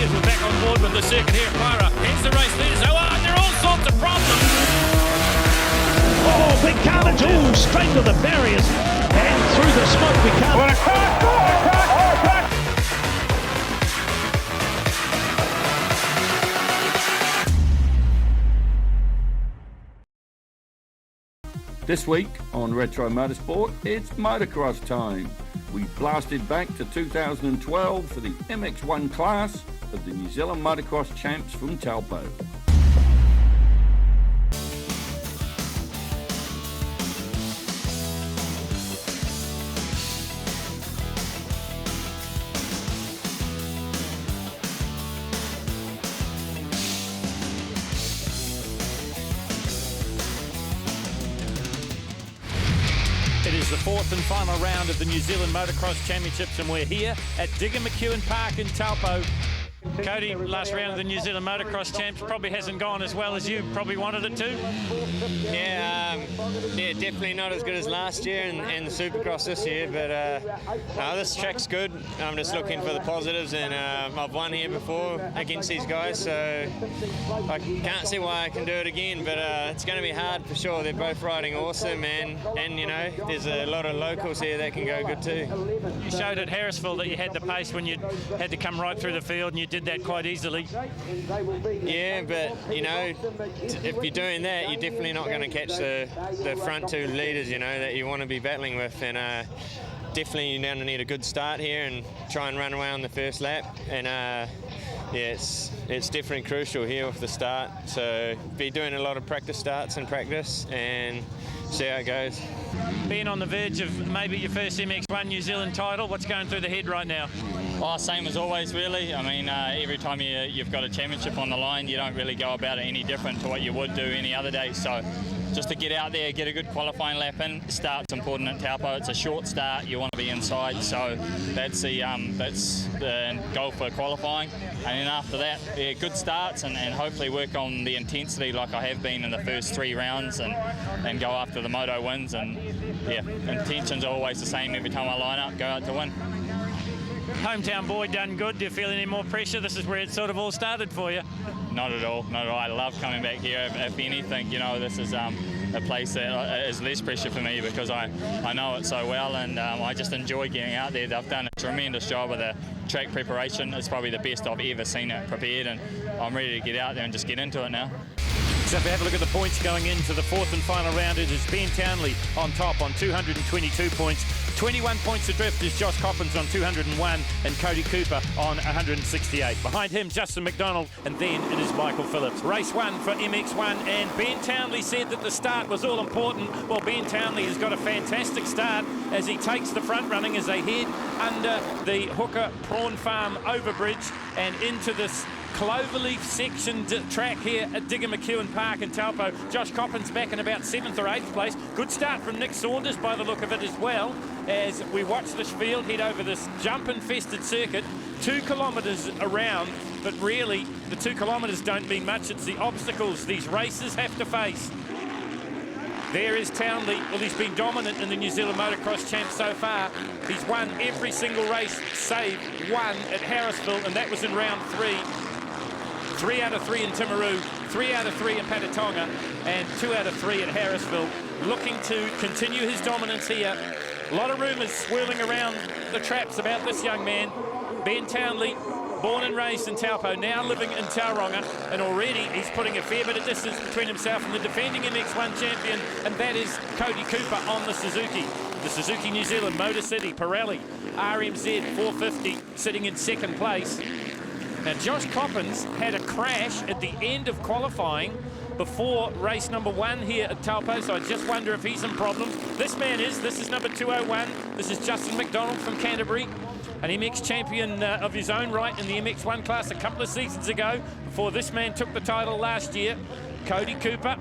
says we're back on board with the circuit here at Pyra. Here's the race leaders. Oh, there are all sorts of problems. Oh, big carnage. Oh, straight to the barriers and through the smoke we come. What a crash! This week on Retro Motorsport, it's motocross time. We blasted back to 2012 for the MX1 class of the New Zealand Motocross Champs from Taupo. It is the fourth and final round of the New Zealand Motocross Championships, and we're here at Digger McEwen Park in Taupo. Cody, last round of the New Zealand Motocross Champs probably hasn't gone as well as you probably wanted it to. Yeah, definitely not as good as last year and the Supercross this year, but no, this track's good. I'm just looking for the positives, and I've won here before against these guys, so I can't see why I can do it again, but it's going to be hard for sure. They're both riding awesome, and you know, there's a lot of locals here that can go good too. You showed at Harrisville that you had the pace when you had to come right through the field, and you did that quite easily. Yeah, but you know, if you're doing that, you're definitely not going to catch the front two leaders, you know, that you want to be battling with, and definitely you're going to need a good start here and try and run away on the first lap, and yeah, it's definitely crucial here with the start, so be doing a lot of practice starts and practice and see how it goes. Being on the verge of maybe your first MX1 New Zealand title, what's going through the head right now? Oh, same as always, really. I mean, every time you've got a championship on the line, you don't really go about it any different to what you would do any other day. So just to get out there, get a good qualifying lap in. Start's important at Taupo. It's a short start. You want to be inside, so that's the goal for qualifying. And then after that, yeah, good starts and hopefully work on the intensity like I have been in the first 3 rounds and go after the moto wins. And yeah, intentions are always the same every time I line up, go out to win. Hometown boy, done good. Do you feel any more pressure? This is where it sort of all started for you. Not at all, not at all. I love coming back here. If anything, you know, this is a place that is less pressure for me because I know it so well, and I just enjoy getting out there. They've done a tremendous job with the track preparation. It's probably the best I've ever seen it prepared, and I'm ready to get out there and just get into it now. So if we have a look at the points going into the fourth and final round, it is Ben Townley on top on 222 points. 21 points adrift is Josh Coppins on 201 and Cody Cooper on 168. Behind him, Justin McDonald, and then it is Michael Phillips. Race 1 for MX1, and Ben Townley said that the start was all important. Well, Ben Townley has got a fantastic start as he takes the front running as they head under the Hooker Prawn Farm overbridge and into this cloverleaf sectioned track here at Digger McEwen Park in Taupo. Josh Coppins back in about 7th or 8th place. Good start from Nick Saunders by the look of it as well, as we watch this field head over this jump-infested circuit, 2 kilometres around, but really the 2 kilometres don't mean much. It's the obstacles these racers have to face. There is Townley. Well, he's been dominant in the New Zealand Motocross Champs so far. He's won every single race save one at Harrisville, and that was in round 3. 3 out of 3 in Timaru, 3 out of 3 at Patatonga, and 2 out of 3 at Harrisville. Looking to continue his dominance here. A lot of rumours swirling around the traps about this young man. Ben Townley, born and raised in Taupo, now living in Tauranga, and already he's putting a fair bit of distance between himself and the defending MX1 champion, and that is Cody Cooper on the Suzuki. The Suzuki New Zealand Motor City Pirelli RMZ 450 sitting in 2nd place. Now, Josh Coppins had a crash at the end of qualifying before race number 1 here at Taupo, so I just wonder if he's in problems. This is number 201. This is Justin McDonald from Canterbury, an MX champion of his own right in the MX1 class a couple of seasons ago, before this man took the title last year. Cody Cooper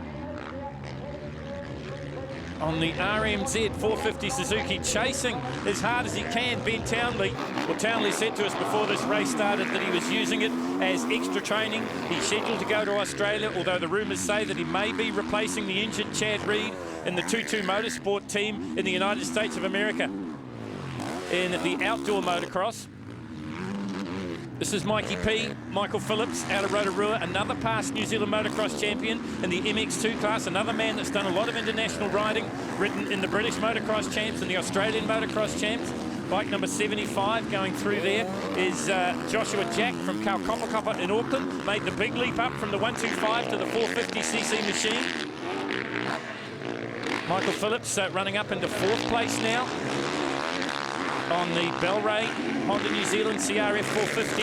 on the RMZ 450 Suzuki, chasing as hard as he can Ben Townley. Well, Townley said to us before this race started that he was using it as extra training. He's scheduled to go to Australia, although the rumours say that he may be replacing the injured Chad Reed in the 2-2 Motorsport team in the United States of America in the outdoor motocross. This is Mikey P, Michael Phillips out of Rotorua, another past New Zealand Motocross champion in the MX2 class, another man that's done a lot of international riding, ridden in the British Motocross Champs and the Australian Motocross Champs. Bike number 75 going through there is Joshua Jack from Pukekohe in Auckland. Made the big leap up from the 125 to the 450cc machine. Michael Phillips running up into 4th place now on the Bellray Honda New Zealand CRF 450.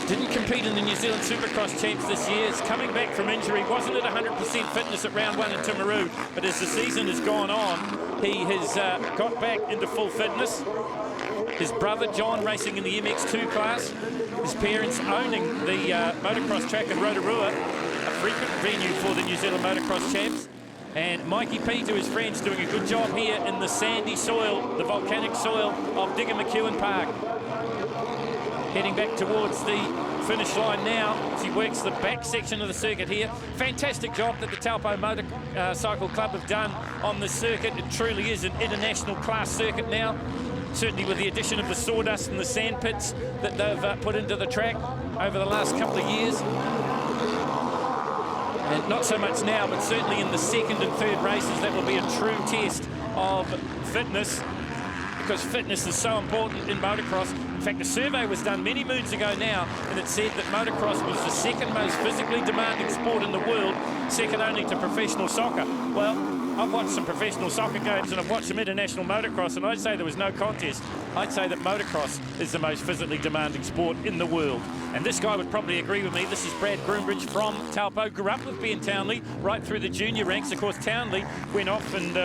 Didn't compete in the New Zealand Supercross Champs this year. Is coming back from injury. Wasn't at 100% fitness at round 1 in Timaru, but as the season has gone on, he has got back into full fitness. His brother John racing in the MX2 class. His parents owning the motocross track in Rotorua, a frequent venue for the New Zealand Motocross Champs. And Mikey P to his friends doing a good job here in the sandy soil, the volcanic soil of Digger McEwen Park. Heading back towards the finish line now as he works the back section of the circuit here. Fantastic job that the Taupo Motorcycle Club have done on this circuit. It truly is an international class circuit now. Certainly with the addition of the sawdust and the sand pits that they've put into the track over the last couple of years. And not so much now, but certainly in the 2nd and 3rd races, that will be a true test of fitness, because fitness is so important in motocross. In fact, a survey was done many moons ago now, and it said that motocross was the 2nd most physically demanding sport in the world, second only to professional soccer. Well, I've watched some professional soccer games and I've watched some international motocross, and I'd say there was no contest. I'd say that motocross is the most physically demanding sport in the world. And this guy would probably agree with me. This is Brad Groombridge from Taupo. Grew up with Ben Townley right through the junior ranks. Of course, Townley went off and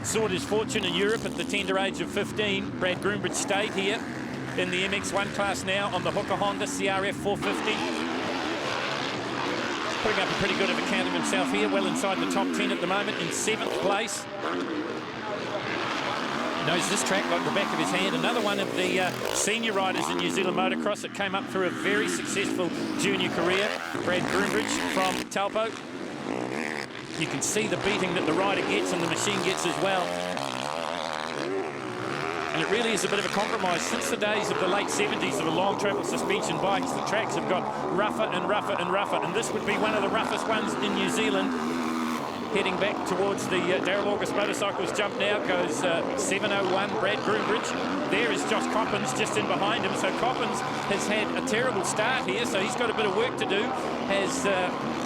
sought his fortune in Europe at the tender age of 15. Brad Groombridge stayed here in the MX1 class now on the Hooker Honda CRF 450. Putting up a pretty good of account of himself here, well inside the top 10 at the moment, in 7th place. Knows this track like the back of his hand. Another one of the senior riders in New Zealand motocross that came up through a very successful junior career, Brad Groombridge from Taupo. You can see the beating that the rider gets and the machine gets as well. And it really is a bit of a compromise. Since the days of the late 70s of the long travel suspension bikes, the tracks have got rougher and rougher and rougher, and this would be one of the roughest ones in New Zealand. Heading back towards the Daryl August Motorcycles jump now goes 701 Brad Groombridge. There is Josh Coppins just in behind him. So Coppins has had a terrible start here, so he's got a bit of work to do. Has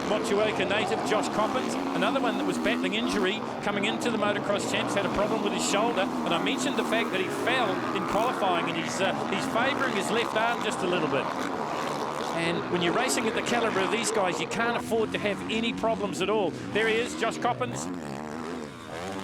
Motuoka native Josh Coppins, another one that was battling injury coming into the Motocross Champs, had a problem with his shoulder, and I mentioned the fact that he fell in qualifying, and he's favouring his left arm just a little bit. And when you're racing at the calibre of these guys, you can't afford to have any problems at all. There he is, Josh Coppins,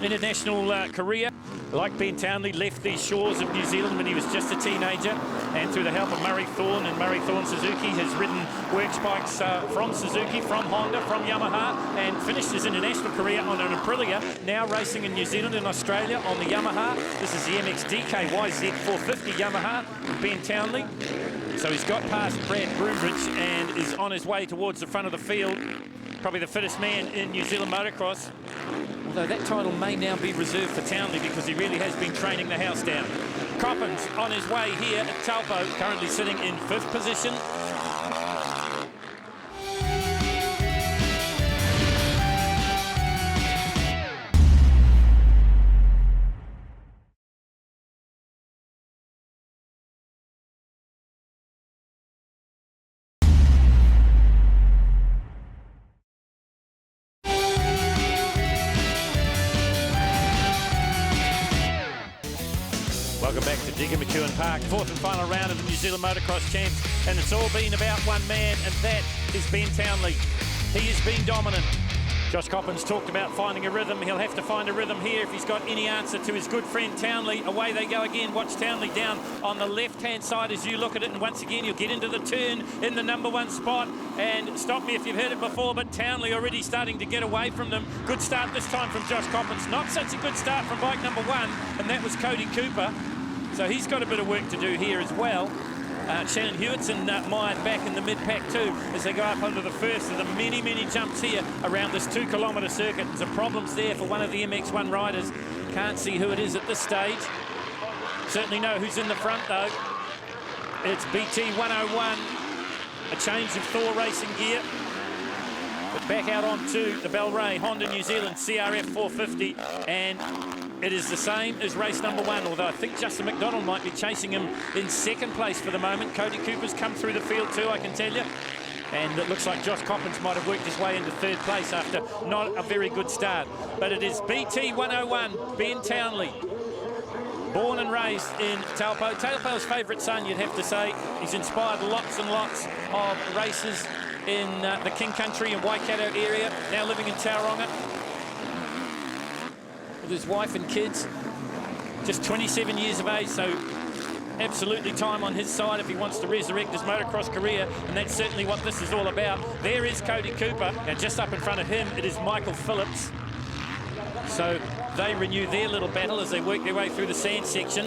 international career. Like Ben Townley, left these shores of New Zealand when he was just a teenager, and through the help of Murray Thorne and Murray Thorne Suzuki has ridden works bikes from Suzuki, from Honda, from Yamaha, and finished his international career on an Aprilia, now racing in New Zealand and Australia on the Yamaha. This is the MXDK YZ 450 Yamaha, Ben Townley. So he's got past Brad Groombridge and is on his way towards the front of the field. Probably the fittest man in New Zealand motocross. Although that title may now be reserved for Townley because he really has been training the house down. Coppins on his way here at Taupo, currently sitting in 5th position. Welcome back to Digger McEwen Park, 4th and final round of the New Zealand Motocross Champs, and it's all been about one man, and that is Ben Townley. He has been dominant. Josh Coppins talked about finding a rhythm. He'll have to find a rhythm here if he's got any answer to his good friend Townley. Away they go again. Watch Townley down on the left-hand side as you look at it, and once again you'll get into the turn in the number 1 spot. And stop me if you've heard it before, but Townley already starting to get away from them. Good start this time from Josh Coppins. Not such a good start from bike number 1, and that was Cody Cooper. So he's got a bit of work to do here as well. Shannon Hewitson mired back in the mid-pack too as they go up onto the first of the many, many jumps here around this 2-kilometre circuit. There's problems there for one of the MX1 riders. Can't see who it is at this stage. Certainly know who's in the front, though. It's BT 101, a change of Thor racing gear. But back out onto the Bellray Honda New Zealand CRF 450, and it is the same as race number 1, although I think Justin McDonald might be chasing him in second place for the moment. Cody Cooper's come through the field too, I can tell you. And it looks like Josh Coppins might have worked his way into third place after not a very good start. But it is BT 101, Ben Townley. Born and raised in Taupo. Taupo's favourite son, you'd have to say. He's inspired lots and lots of races in the King Country and Waikato area, now living in Tauranga with his wife and kids. Just 27 years of age, so absolutely time on his side if he wants to resurrect his motocross career, and that's certainly what this is all about. There is Cody Cooper, and just up in front of him it is Michael Phillips. So they renew their little battle as they work their way through the sand section.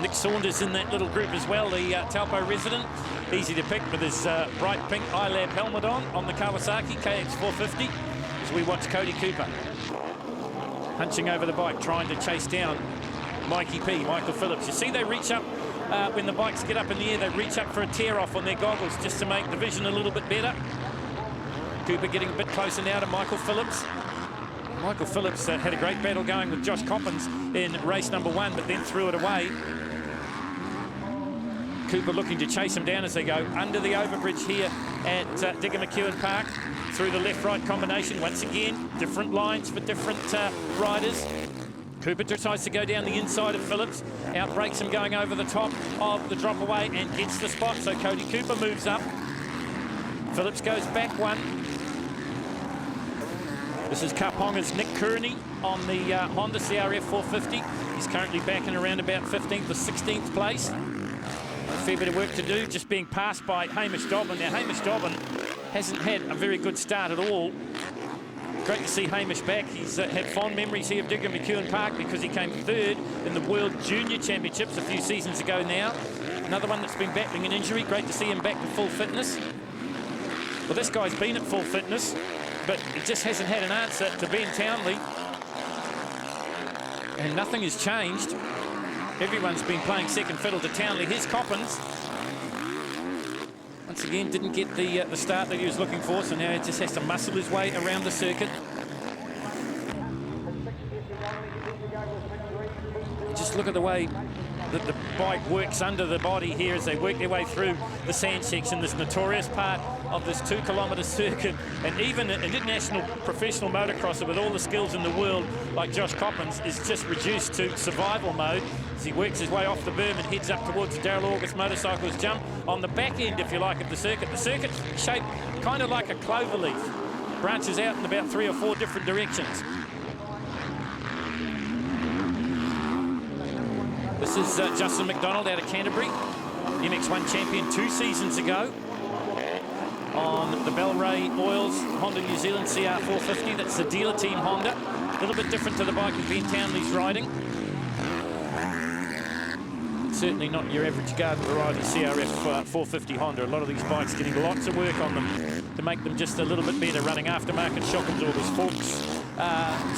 Nick Saunders in that little group as well, the Taupo resident. Easy to pick with his bright pink iLab helmet on the Kawasaki KX450 as we watch Cody Cooper hunching over the bike, trying to chase down Mikey P, Michael Phillips. You see they reach up, when the bikes get up in the air, they reach up for a tear-off on their goggles just to make the vision a little bit better. Cooper getting a bit closer now to Michael Phillips. Michael Phillips had a great battle going with Josh Coppins in race number 1, but then threw it away. Cooper looking to chase him down as they go under the overbridge here at Digger McEwen Park. Through the left-right combination. Once again, different lines for different riders. Cooper tries to go down the inside of Phillips, outbreaks him going over the top of the drop away and gets the spot. So Cody Cooper moves up. Phillips goes back one. This is Kaponga's Nick Kearney on the Honda CRF 450. He's currently back in around about 15th or 16th place. A fair bit of work to do, just being passed by Hamish Dobbin. Now, Hamish Dobbin hasn't had a very good start at all. Great to see Hamish back. He's had fond memories here of Digger McEwen Park because he came third in the World Junior Championships a few seasons ago now. Another one that's been battling an injury. Great to see him back to full fitness. Well, this guy's been at full fitness, but it just hasn't had an answer to Ben Townley. And nothing has changed. Everyone's been playing second fiddle to Townley. Here's Coppins. Once again, didn't get the start that he was looking for, so now he just has to muscle his way around the circuit. Just look at the way that the bike works under the body here as they work their way through the sand section, this notorious part of this 2-kilometre circuit. And even an international professional motocrosser with all the skills in the world like Josh Coppins is just reduced to survival mode as he works his way off the berm and heads up towards the Darrell August Motorcycles jump on the back end, if you like, of the circuit. The circuit's shaped kind of like a clover leaf, branches out in about 3 or 4 different directions. This is Justin McDonald out of Canterbury, MX1 champion 2 seasons ago on the Bellray Oils Honda New Zealand CR 450. That's the dealer team Honda. A little bit different to the bike that Ben Townley's riding. Certainly not your average garden variety CRF 450 Honda. A lot of these bikes getting lots of work on them to make them just a little bit better, running aftermarket shock absorbers, forks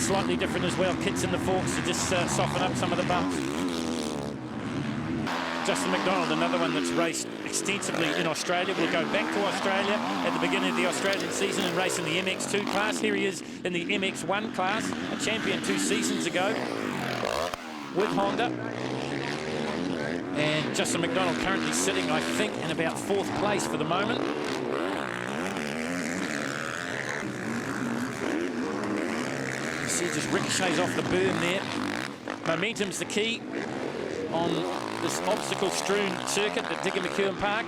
slightly different as well, kits in the forks to just soften up some of the bumps. Justin McDonald, another one that's raced extensively in Australia, will go back to Australia at the beginning of the Australian season and race in the MX2 class. Here he is in the MX1 class, a champion 2 seasons ago with Honda. And Justin McDonald currently sitting, I think, in about 4th place for the moment. You see, just ricochets off the berm there. Momentum's the key on this obstacle-strewn circuit at Digger McEwen Park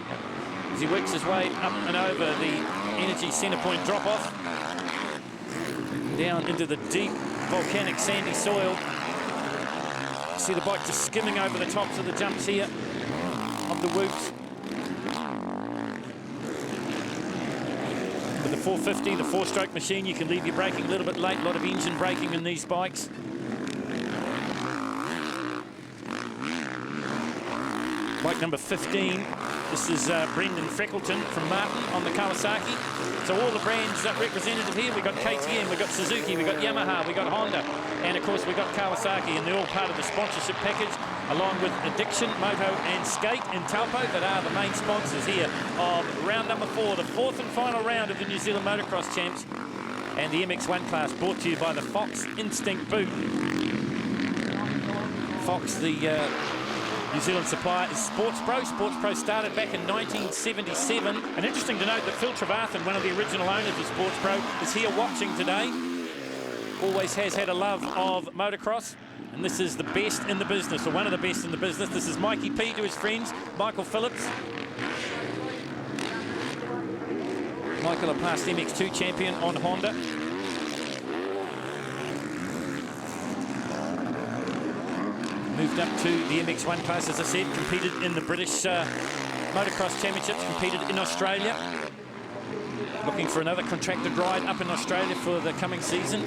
as he works his way up and over the energy centre point drop-off down into the deep volcanic sandy soil. You see the bike just skimming over the tops of the jumps here of the whoops. With the 450, the 4-stroke machine, you can leave your braking a little bit late. A lot of engine braking in these bikes. Bike number 15 This is Brendan Freckleton from Martin on the Kawasaki. So all the brands represented here. We've got KTM, we've got Suzuki, we've got Yamaha, we've got Honda, and of course we've got Kawasaki, and they're all part of the sponsorship package, along with Addiction, Moto and Skate and Taupo, that are the main sponsors here of round number 4, the 4th and final round of the New Zealand Motocross Champs, and the MX1 class, brought to you by the Fox Instinct boot. Fox, the New Zealand supplier, is Sports Pro. Sports Pro started back in 1977. And interesting to note that Phil Trevathan, one of the original owners of Sports Pro, is here watching today. Always has had a love of motocross. And this is the best in the business, or one of the best in the business. This is Mikey P to his friends, Michael Phillips. Michael, a past MX2 champion on Honda. Moved up to the MX1 class, as I said, competed in the British Motocross Championships, competed in Australia. Looking for another contracted ride up in Australia for the coming season.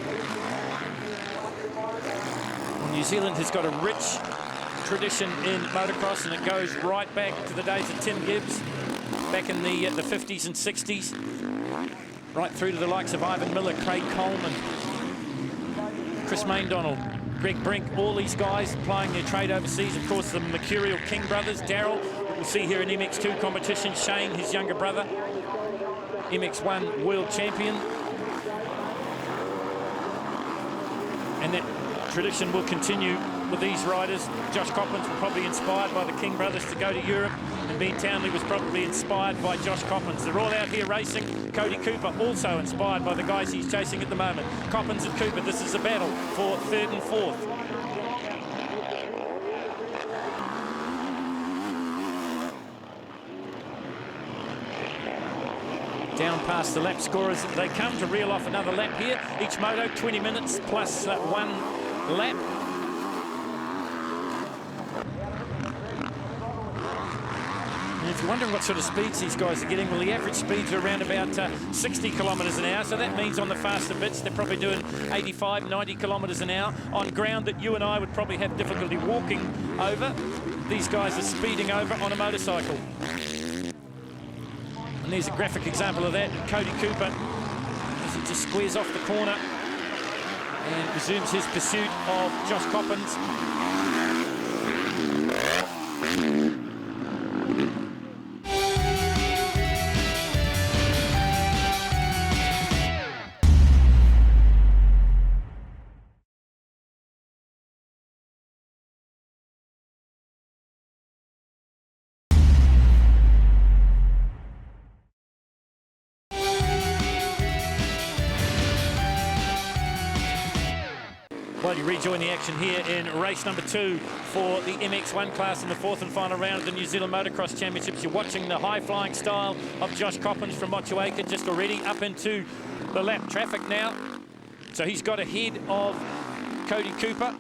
Well, New Zealand has got a rich tradition in motocross, and it goes right back to the days of Tim Gibbs, back in the 50s and 60s, right through to the likes of Ivan Miller, Craig Coleman, Chris Maindonald, Greg Brink, all these guys plying their trade overseas. Of course, the Mercurial King brothers, Daryl, we'll see here in MX2 competition, Shane, his younger brother, MX1 world champion. And that tradition will continue with these riders. Josh Coppins was probably inspired by the King brothers to go to Europe, and Ben Townley was probably inspired by Josh Coppins. They're all out here racing. Cody Cooper also inspired by the guys he's chasing at the moment. Coppins and Cooper, this is a battle for 3rd and 4th. Down past the lap scorers, they come to reel off another lap here. Each moto 20 minutes plus 1 lap. And if you're wondering what sort of speeds these guys are getting, well, the average speeds are around about 60 kilometres an hour. So that means on the faster bits, they're probably doing 85, 90 kilometres an hour on ground that you and I would probably have difficulty walking over. These guys are speeding over on a motorcycle. And there's a graphic example of that. Cody Cooper, as he just squares off the corner and resumes his pursuit of Josh Coppins. Well, you rejoin the action here in race number 2 for the MX1 class in the 4th and final round of the New Zealand Motocross Championships. You're watching the high-flying style of Josh Coppins from Motueka, just already up into the lap traffic now. So he's got ahead of Cody Cooper.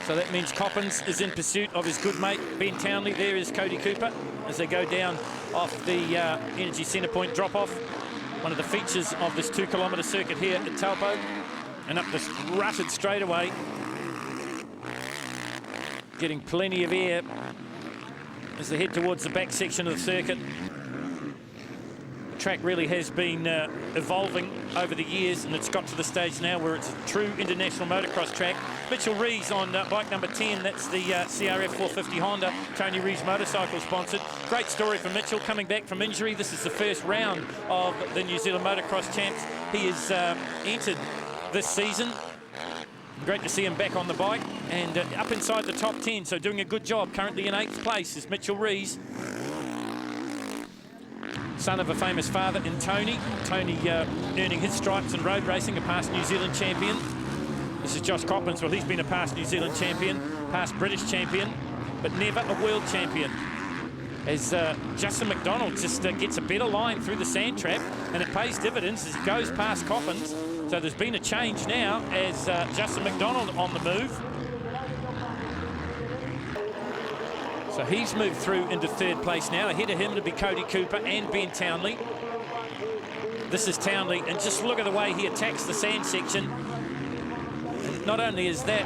So that means Coppins is in pursuit of his good mate, Ben Townley. There is Cody Cooper as they go down off the Energy Centre Point drop-off. One of the features of this 2-kilometre circuit here at Taupo, and up this rutted straightaway, getting plenty of air as they head towards the back section of the circuit. The track really has been evolving over the years, and it's got to the stage now where it's a true international motocross track. Mitchell Rees on bike number 10, that's the CRF 450 Honda, Tony Rees motorcycle sponsored. Great story for Mitchell, coming back from injury. This is the first round of the New Zealand Motocross Champs he has entered this season. Great to see him back on the bike and up inside the top 10, so doing a good job. Currently in 8th place is Mitchell Rees, son of a famous father in Tony. Tony earning his stripes in road racing, a past New Zealand champion. This is Josh Coppins. Well, he's been a past New Zealand champion, past British champion, but never a world champion. As Justin McDonald just gets a better line through the sand trap, and it pays dividends as he goes past Coppins. So there's been a change now as Justin McDonald on the move. So he's moved through into 3rd place now. Ahead of him to be Cody Cooper and Ben Townley. This is Townley, and just look at the way he attacks the sand section. And not only is that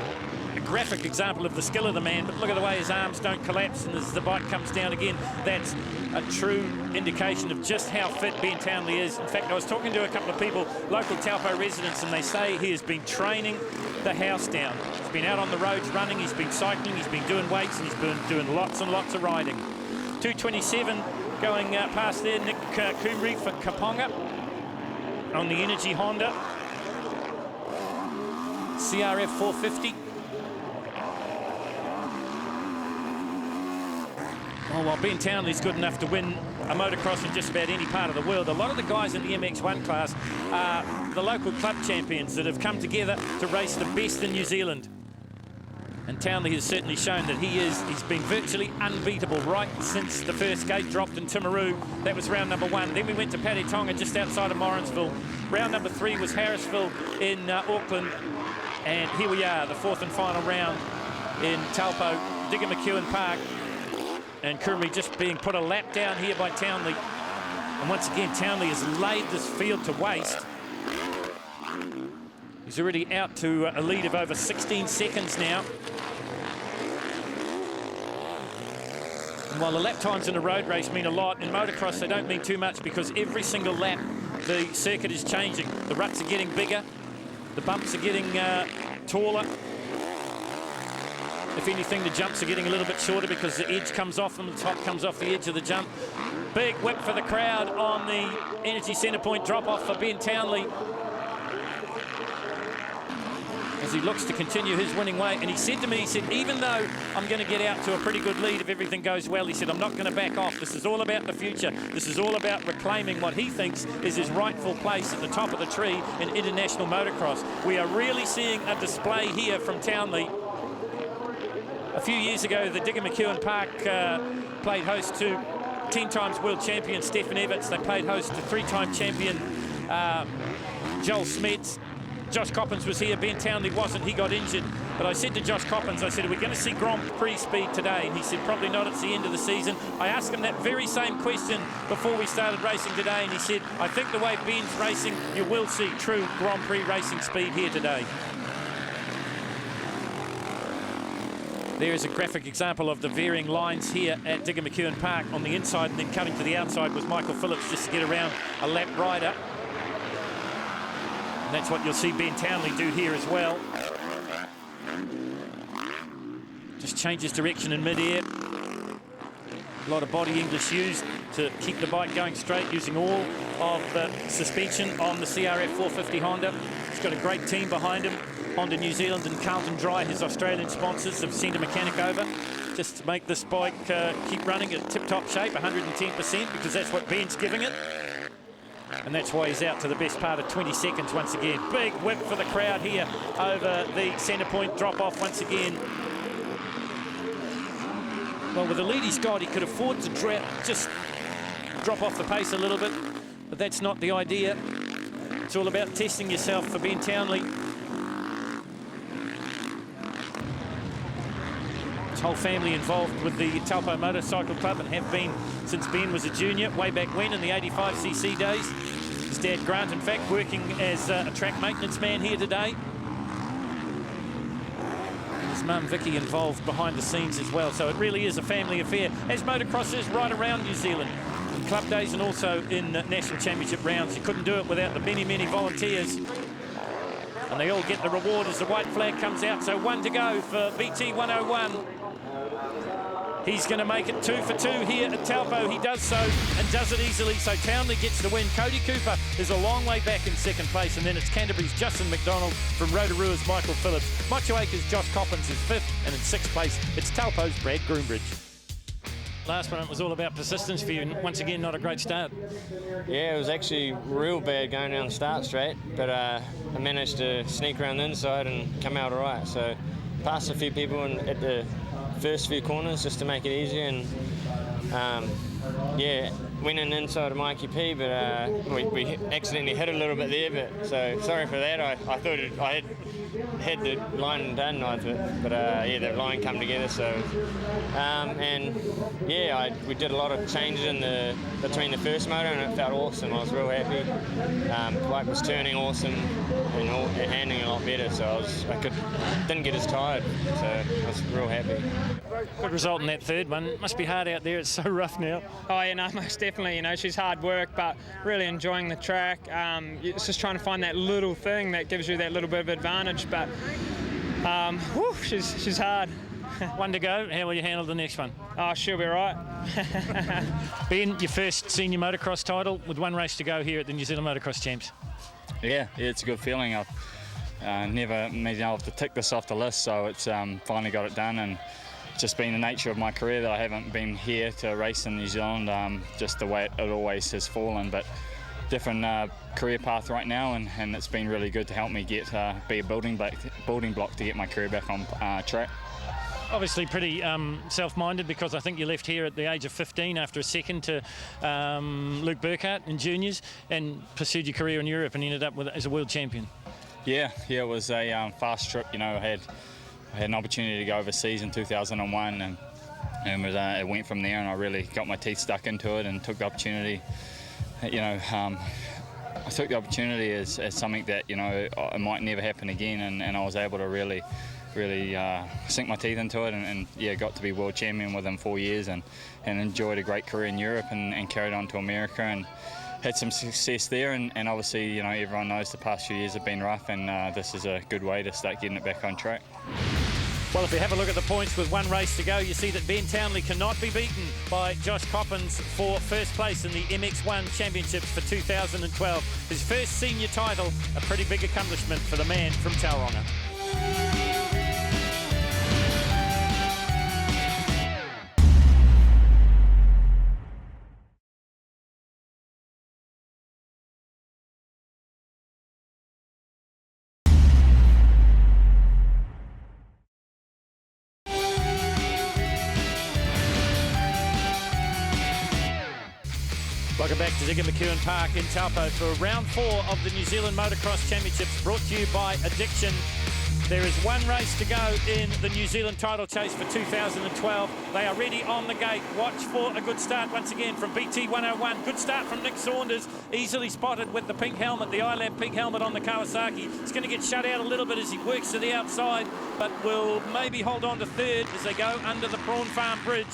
a graphic example of the skill of the man, but look at the way his arms don't collapse, and as the bike comes down again, that's a true indication of just how fit Ben Townley is. In fact, I was talking to a couple of people, local Taupo residents, and they say he has been training the house down. He's been out on the roads running, he's been cycling, he's been doing weights, and he's been doing lots and lots of riding. 2:27 going past there, Nick Kumri for Kaponga on the Energy Honda. CRF 450. Oh, well, Ben Townley's good enough to win a motocross in just about any part of the world. A lot of the guys in the MX1 class are the local club champions that have come together to race the best in New Zealand. And Townley has certainly shown that he's been virtually unbeatable right since the first gate dropped in Timaru. That was round number 1. Then we went to Patetonga just outside of Morrinsville. Round number 3 was Harrisville in Auckland. And here we are, the 4th and final round in Taupo, Digger McEwen Park. And Kumri just being put a lap down here by Townley. And once again, Townley has laid this field to waste. He's already out to a lead of over 16 seconds now. And while the lap times in a road race mean a lot, in motocross they don't mean too much, because every single lap the circuit is changing. The ruts are getting bigger, the bumps are getting taller. If anything, the jumps are getting a little bit shorter because the edge comes off them, the top comes off the edge of the jump. Big whip for the crowd on the Energy Centre Point drop-off for Ben Townley as he looks to continue his winning way. And he said to me, he said, even though I'm going to get out to a pretty good lead if everything goes well, he said, I'm not going to back off. This is all about the future. This is all about reclaiming what he thinks is his rightful place at the top of the tree in international motocross. We are really seeing a display here from Townley. A few years ago, the Digger McEwen Park played host to 10 times world champion Stefan Everts. They played host to 3-time champion Joel Smets. Josh Coppins was here, Ben Townley wasn't, he got injured. But I said to Josh Coppins, I said, are we going to see Grand Prix speed today? And he said, probably not, it's the end of the season. I asked him that very same question before we started racing today, and he said, I think the way Ben's racing, you will see true Grand Prix racing speed here today. There is a graphic example of the varying lines here at Digger McEwen Park on the inside, and then cutting to the outside was Michael Phillips just to get around a lap rider. And that's what you'll see Ben Townley do here as well. Just changes direction in mid-air. A lot of body English used to keep the bike going straight, using all of the suspension on the CRF 450 Honda. He's got a great team behind him. Honda New Zealand and Carlton Dry, his Australian sponsors, have sent a mechanic over just to make this bike keep running at tip-top shape, 110%, because that's what Ben's giving it. And that's why he's out to the best part of 20 seconds once again. Big whip for the crowd here over the centre point drop-off once again. Well, with the lead he's got, he could afford to just drop off the pace a little bit, but that's not the idea. It's all about testing yourself for Ben Townley. His whole family involved with the Taupo Motorcycle Club and have been since Ben was a junior, way back when in the 85cc days. His dad Grant, in fact, working as a track maintenance man here today. His mum Vicky involved behind the scenes as well, so it really is a family affair, as motocross is right around New Zealand. In club days and also in national championship rounds. You couldn't do it without the many, many volunteers. And they all get the reward as the white flag comes out. So 1 to go for BT 101. He's going to make it 2 for 2 here at Taupo. He does so and does it easily. So Townley gets the win. Cody Cooper is a long way back in second place. And then it's Canterbury's Justin McDonald from Rotorua's Michael Phillips. Motueka's Josh Coppins is 5th. And in 6th place, it's Taupo's Brad Groombridge. Last one, it was all about persistence for you. And once again, not a great start. Yeah, it was actually real bad going down the start straight. But I managed to sneak around the inside and come out all right. So passed a few people at the first few corners just to make it easier, and yeah, went in inside of Mikey P, but we accidentally hit a little bit there, but so sorry for that. I thought I had the line done, but yeah, the line come together. So and yeah, we did a lot of changes between the first motor, and it felt awesome. I was real happy. Bike was turning awesome and handling a lot better, so didn't get as tired, so I was real happy. Good result in that third one. It must be hard out there. It's so rough now. Oh yeah, no, most definitely. You know, she's hard work, but really enjoying the track. It's just trying to find that little thing that gives you that little bit of advantage. But whew, she's hard. One to go. How will you handle the next one? Oh, she'll be right. Ben, your first senior motocross title with one race to go here at the New Zealand Motocross Champs. Yeah, it's a good feeling. I've never imagined I'll have to tick this off the list, so it's finally got it done, and just been the nature of my career that I haven't been here to race in New Zealand, just the way it always has fallen, but different career path right now, and it's been really good to help me get be a building block to get my career back on track. Obviously pretty self-minded, because I think you left here at the age of 15 after a second to Luke Burkhardt in juniors and pursued your career in Europe and ended up as a world champion. Yeah, it was a fast trip. You know, I had an opportunity to go overseas in 2001, and it went from there, and I really got my teeth stuck into it and took the opportunity. You know, I took the opportunity as something that, you know, it might never happen again, and I was able to really sink my teeth into it, and yeah, got to be world champion within 4 years, and enjoyed a great career in Europe, and carried on to America, and had some success there, and obviously, you know, everyone knows the past few years have been rough, and this is a good way to start getting it back on track. Well, if you have a look at the points with one race to go, you see that Ben Townley cannot be beaten by Josh Coppins for first place in the MX1 Championships for 2012. His first senior title, a pretty big accomplishment for the man from Tauranga. Welcome back to Ziggy McEwen Park in Taupo for round 4 of the New Zealand Motocross Championships, brought to you by Addiction. There is one race to go in the New Zealand title chase for 2012. They are ready on the gate. Watch for a good start once again from BT 101. Good start from Nick Saunders, easily spotted with the pink helmet, the iLab pink helmet on the Kawasaki. It's going to get shut out a little bit as he works to the outside, but will maybe hold on to third as they go under the Prawn Farm Bridge.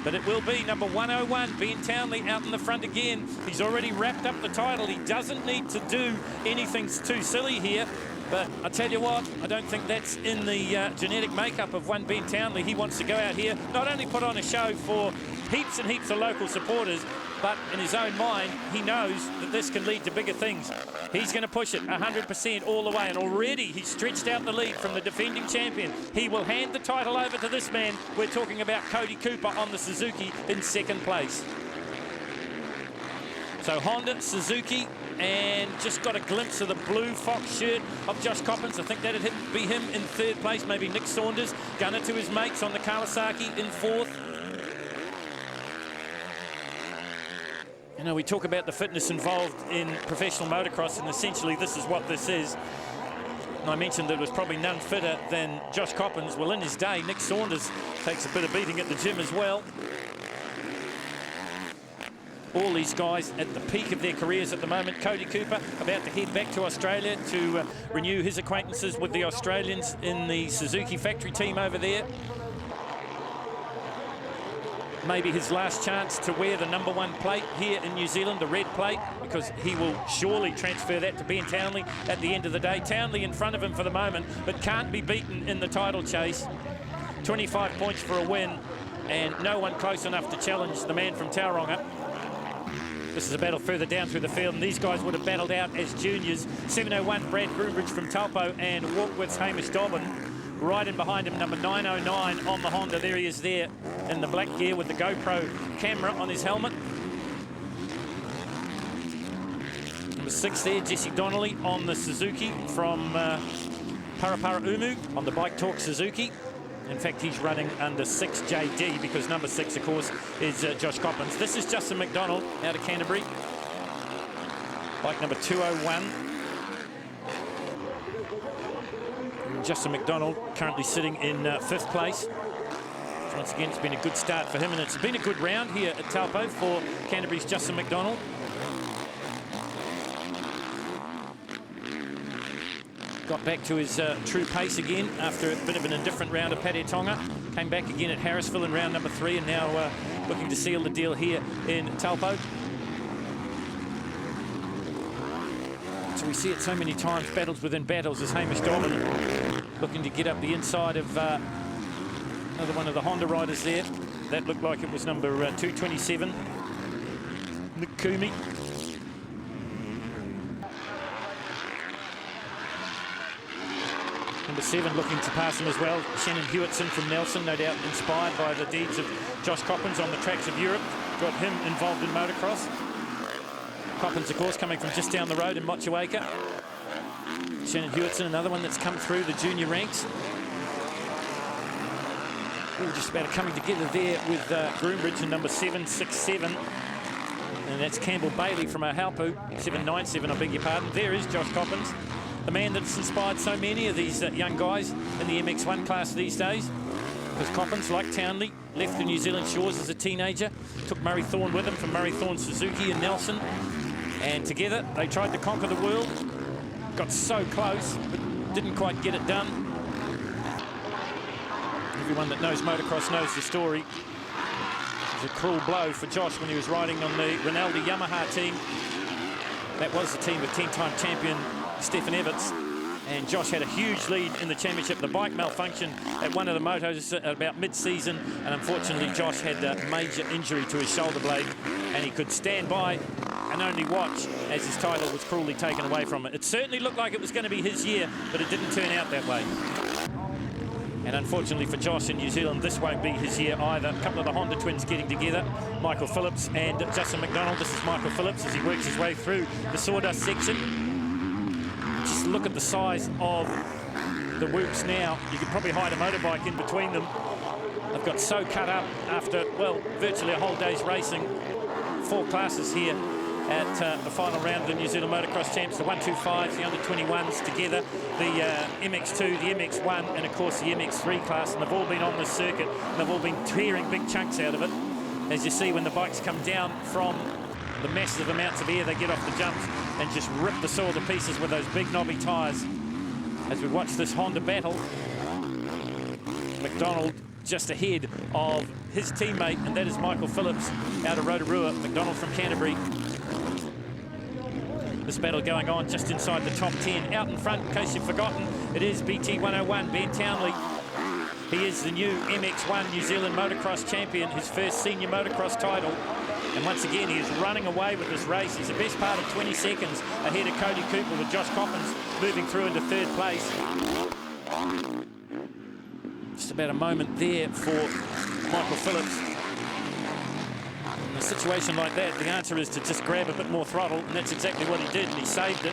But it will be number 101, Ben Townley, out in the front again. He's already wrapped up the title. He doesn't need to do anything too silly here. But I tell you what, I don't think that's in the genetic makeup of one Ben Townley. He wants to go out here, not only put on a show for heaps and heaps of local supporters, but in his own mind, he knows that this can lead to bigger things. He's going to push it 100% all the way, and already he's stretched out the lead from the defending champion. He will hand the title over to this man. We're talking about Cody Cooper on the Suzuki in second place. So Honda, Suzuki, and just got a glimpse of the blue Fox shirt of Josh Coppins. I think that'd be him in third place, maybe Nick Saunders. Gunner to his mates on the Kawasaki in fourth. You know, we talk about the fitness involved in professional motocross, and essentially this is what this is. And I mentioned that it was probably none fitter than Josh Coppins. Well, in his day, Nick Saunders takes a bit of beating at the gym as well. All these guys at the peak of their careers at the moment. Cody Cooper about to head back to Australia to renew his acquaintances with the Australians in the Suzuki factory team over there. Maybe his last chance to wear the #1 plate here in New Zealand, the red plate, because he will surely transfer that to Ben Townley at the end of the day. Townley in front of him for the moment, but can't be beaten in the title chase. 25 points for a win, and no one close enough to challenge the man from Tauranga. This is a battle further down through the field, and these guys would have battled out as juniors. 701 Brad Groombridge from Taupo, and Walkwith's Hamish Dobbin. Right in behind him, number 909 on the Honda. There he is there in the black gear with the GoPro camera on his helmet. Number 6 there, Jesse Donnelly on the Suzuki from Parapara Umu on the Bike Talk Suzuki. In fact, he's running under 6 JD because number 6, of course, is Josh Coppins. This is Justin McDonald out of Canterbury. Bike number 201. Justin McDonald currently sitting in 5th place. Once again, it's been a good start for him, and it's been a good round here at Taupo for Canterbury's Justin McDonald. Got back to his true pace again after a bit of an indifferent round of Pate Tonga. Came back again at Harrisville in round number 3, and now looking to seal the deal here in Taupo. So we see it so many times, battles within battles, as Hamish Dobbin looking to get up the inside of another one of the Honda riders there. That looked like it was number 227, Nick Kumi. Number 7 looking to pass him as well. Shannon Hewitson from Nelson, no doubt inspired by the deeds of Josh Coppins on the tracks of Europe. Got him involved in motocross. Coppins, of course, coming from just down the road in Motueka. Shannon Hewitson, another one that's come through the junior ranks. All just about coming together there with Groombridge and number 767. And that's Campbell Bailey from Ohaupu, 797, I beg your pardon. There is Josh Coppins, the man that's inspired so many of these young guys in the MX1 class these days. Because Coppins, like Townley, left the New Zealand shores as a teenager, took Murray Thorne with him from Murray Thorne Suzuki and Nelson, and together they tried to conquer the world. Got so close, but didn't quite get it done. Everyone that knows motocross knows the story. It was a cruel blow for Josh when he was riding on the Rinaldi Yamaha team. That was the team with 10-time champion Stefan Everts. And Josh had a huge lead in the championship. The bike malfunctioned at one of the motos at about mid-season, and unfortunately Josh had a major injury to his shoulder blade, and he could stand by and only watch as his title was cruelly taken away from it. It certainly looked like it was going to be his year, but it didn't turn out that way. And unfortunately for Josh in New Zealand, this won't be his year either. A couple of the Honda twins getting together, Michael Phillips and Justin McDonald. This is Michael Phillips as he works his way through the sawdust section. Just look at the size of the whoops now. You could probably hide a motorbike in between them. They've got so cut up after, well, virtually a whole day's racing. 4 classes here at the final round of the New Zealand Motocross Champs. The 125s, the under-21s together, the MX2, the MX1, and of course the MX3 class. And they've all been on this circuit, and they've all been tearing big chunks out of it. As you see, when the bikes come down from the massive amounts of air they get off the jumps and just rip the soil to pieces with those big knobby tyres. As we watch this Honda battle, McDonald just ahead of his teammate, and that is Michael Phillips out of Rotorua. McDonald from Canterbury. This battle going on just inside the top 10. Out in front, in case you've forgotten, it is BT101, Ben Townley. He is the new MX1 New Zealand Motocross Champion, his first senior motocross title. And once again, he is running away with this race. He's the best part of 20 seconds ahead of Cody Cooper, with Josh Coppins moving through into 3rd place. Just about a moment there for Michael Phillips. In a situation like that, the answer is to just grab a bit more throttle, and that's exactly what he did, and he saved it.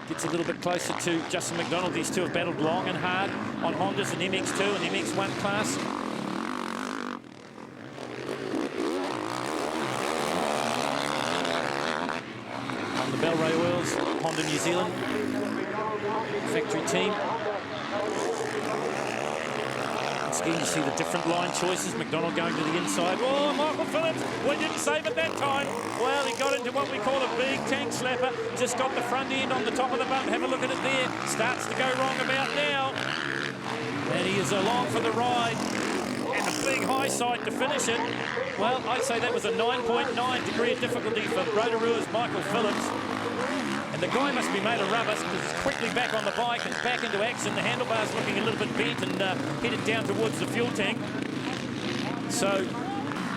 Gets a little bit closer to Justin McDonald. These two have battled long and hard on Hondas in MX2 and MX1 class. On the Bellray Oils, Honda New Zealand factory team. Once again, you see the different line choices. McDonald going to the inside. Oh, Michael Phillips, well, he didn't save it that time. Well, he got into what we call a big tank slapper. Just got the front end on the top of the bump. Have a look at it there. Starts to go wrong about now. And he is along for the ride. And a big high side to finish it. Well, I'd say that was a 9.9 degree of difficulty for Rotorua's Michael Phillips. And the guy must be made of rubber, because he's quickly back on the bike and back into action. The handlebars looking a little bit bent and headed down towards the fuel tank. So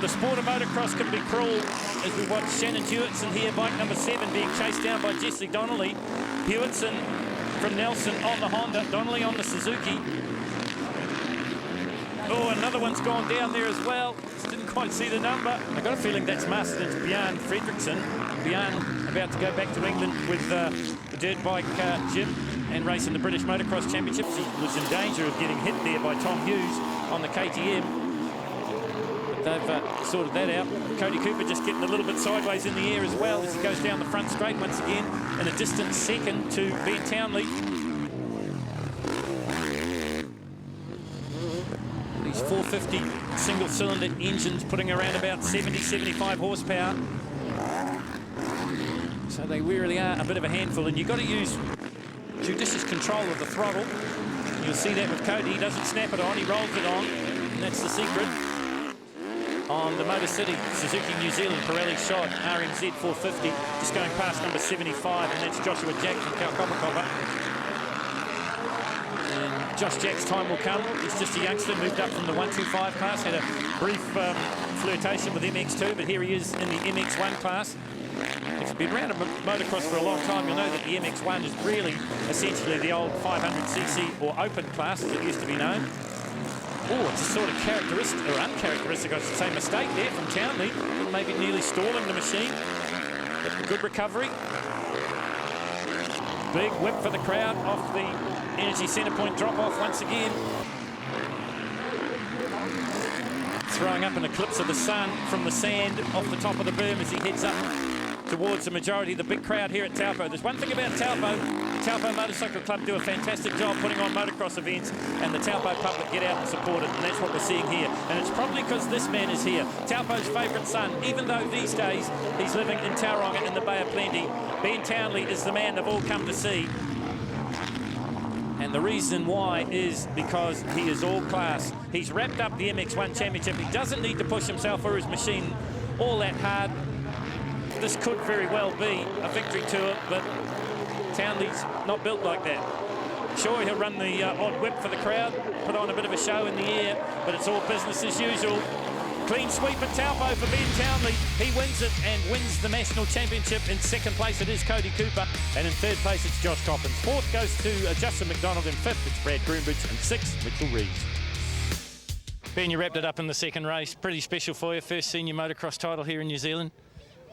the sport of motocross can be cruel, as we watch Shannon Hewitson here, bike number 7, being chased down by Jesse Donnelly. Hewitson from Nelson on the Honda, Donnelly on the Suzuki. Oh, another one's gone down there as well. Just didn't quite see the number. I got a feeling that's Marston's Bjorn Fredriksson. Bjorn about to go back to England with the dirt bike gym. and racing the British Motocross Championships. He was in danger of getting hit there by Tom Hughes on the KTM. But they've sorted that out. Cody Cooper just getting a little bit sideways in the air as well as he goes down the front straight once again, in a distant second to Ben Townley. These 450 single-cylinder engines putting around about 70-75 horsepower. So they really are a bit of a handful, and you've got to use judicious control of the throttle. You'll see that with Cody. He doesn't snap it on, he rolls it on, and that's the secret. On the Motor City Suzuki New Zealand Pirelli shot RMZ 450, just going past number 75, and that's Joshua Jack from Pukekohe. And Josh Jack's time will come. He's just a youngster, moved up from the 125 class, had a brief flirtation with MX2, but here he is in the MX1 class. If you've been around motocross for a long time, you'll know that the MX1 is really essentially the old 500cc or open class, as it used to be known. Oh, it's a sort of characteristic, or uncharacteristic, I should say, mistake there from Townley. Maybe nearly stalling the machine. But good recovery. Big whip for the crowd off the energy centre point drop-off once again. Throwing up an eclipse of the sun from the sand off the top of the berm as he heads up towards the majority of the big crowd here at Taupo. There's one thing about Taupo. The Taupo Motorcycle Club do a fantastic job putting on motocross events, and the Taupo public get out and support it, and that's what we're seeing here. And it's probably because this man is here, Taupo's favourite son, even though these days he's living in Tauranga in the Bay of Plenty. Ben Townley is the man they've all come to see. And the reason why is because he is all class. He's wrapped up the MX1 Championship. He doesn't need to push himself or his machine all that hard. This could very well be a victory tour, but Townley's not built like that. Sure, he'll run the odd whip for the crowd, put on a bit of a show in the air, but it's all business as usual. Clean sweep at Taupo for Ben Townley. He wins it and wins the national championship. In second place, it is Cody Cooper. And in third place, it's Josh Coppins. Fourth goes to Justin McDonald. In fifth, it's Brad Groombridge. And sixth, Mitchell Reeves. Ben, you wrapped it up in the second race. Pretty special for you. First senior motocross title here in New Zealand.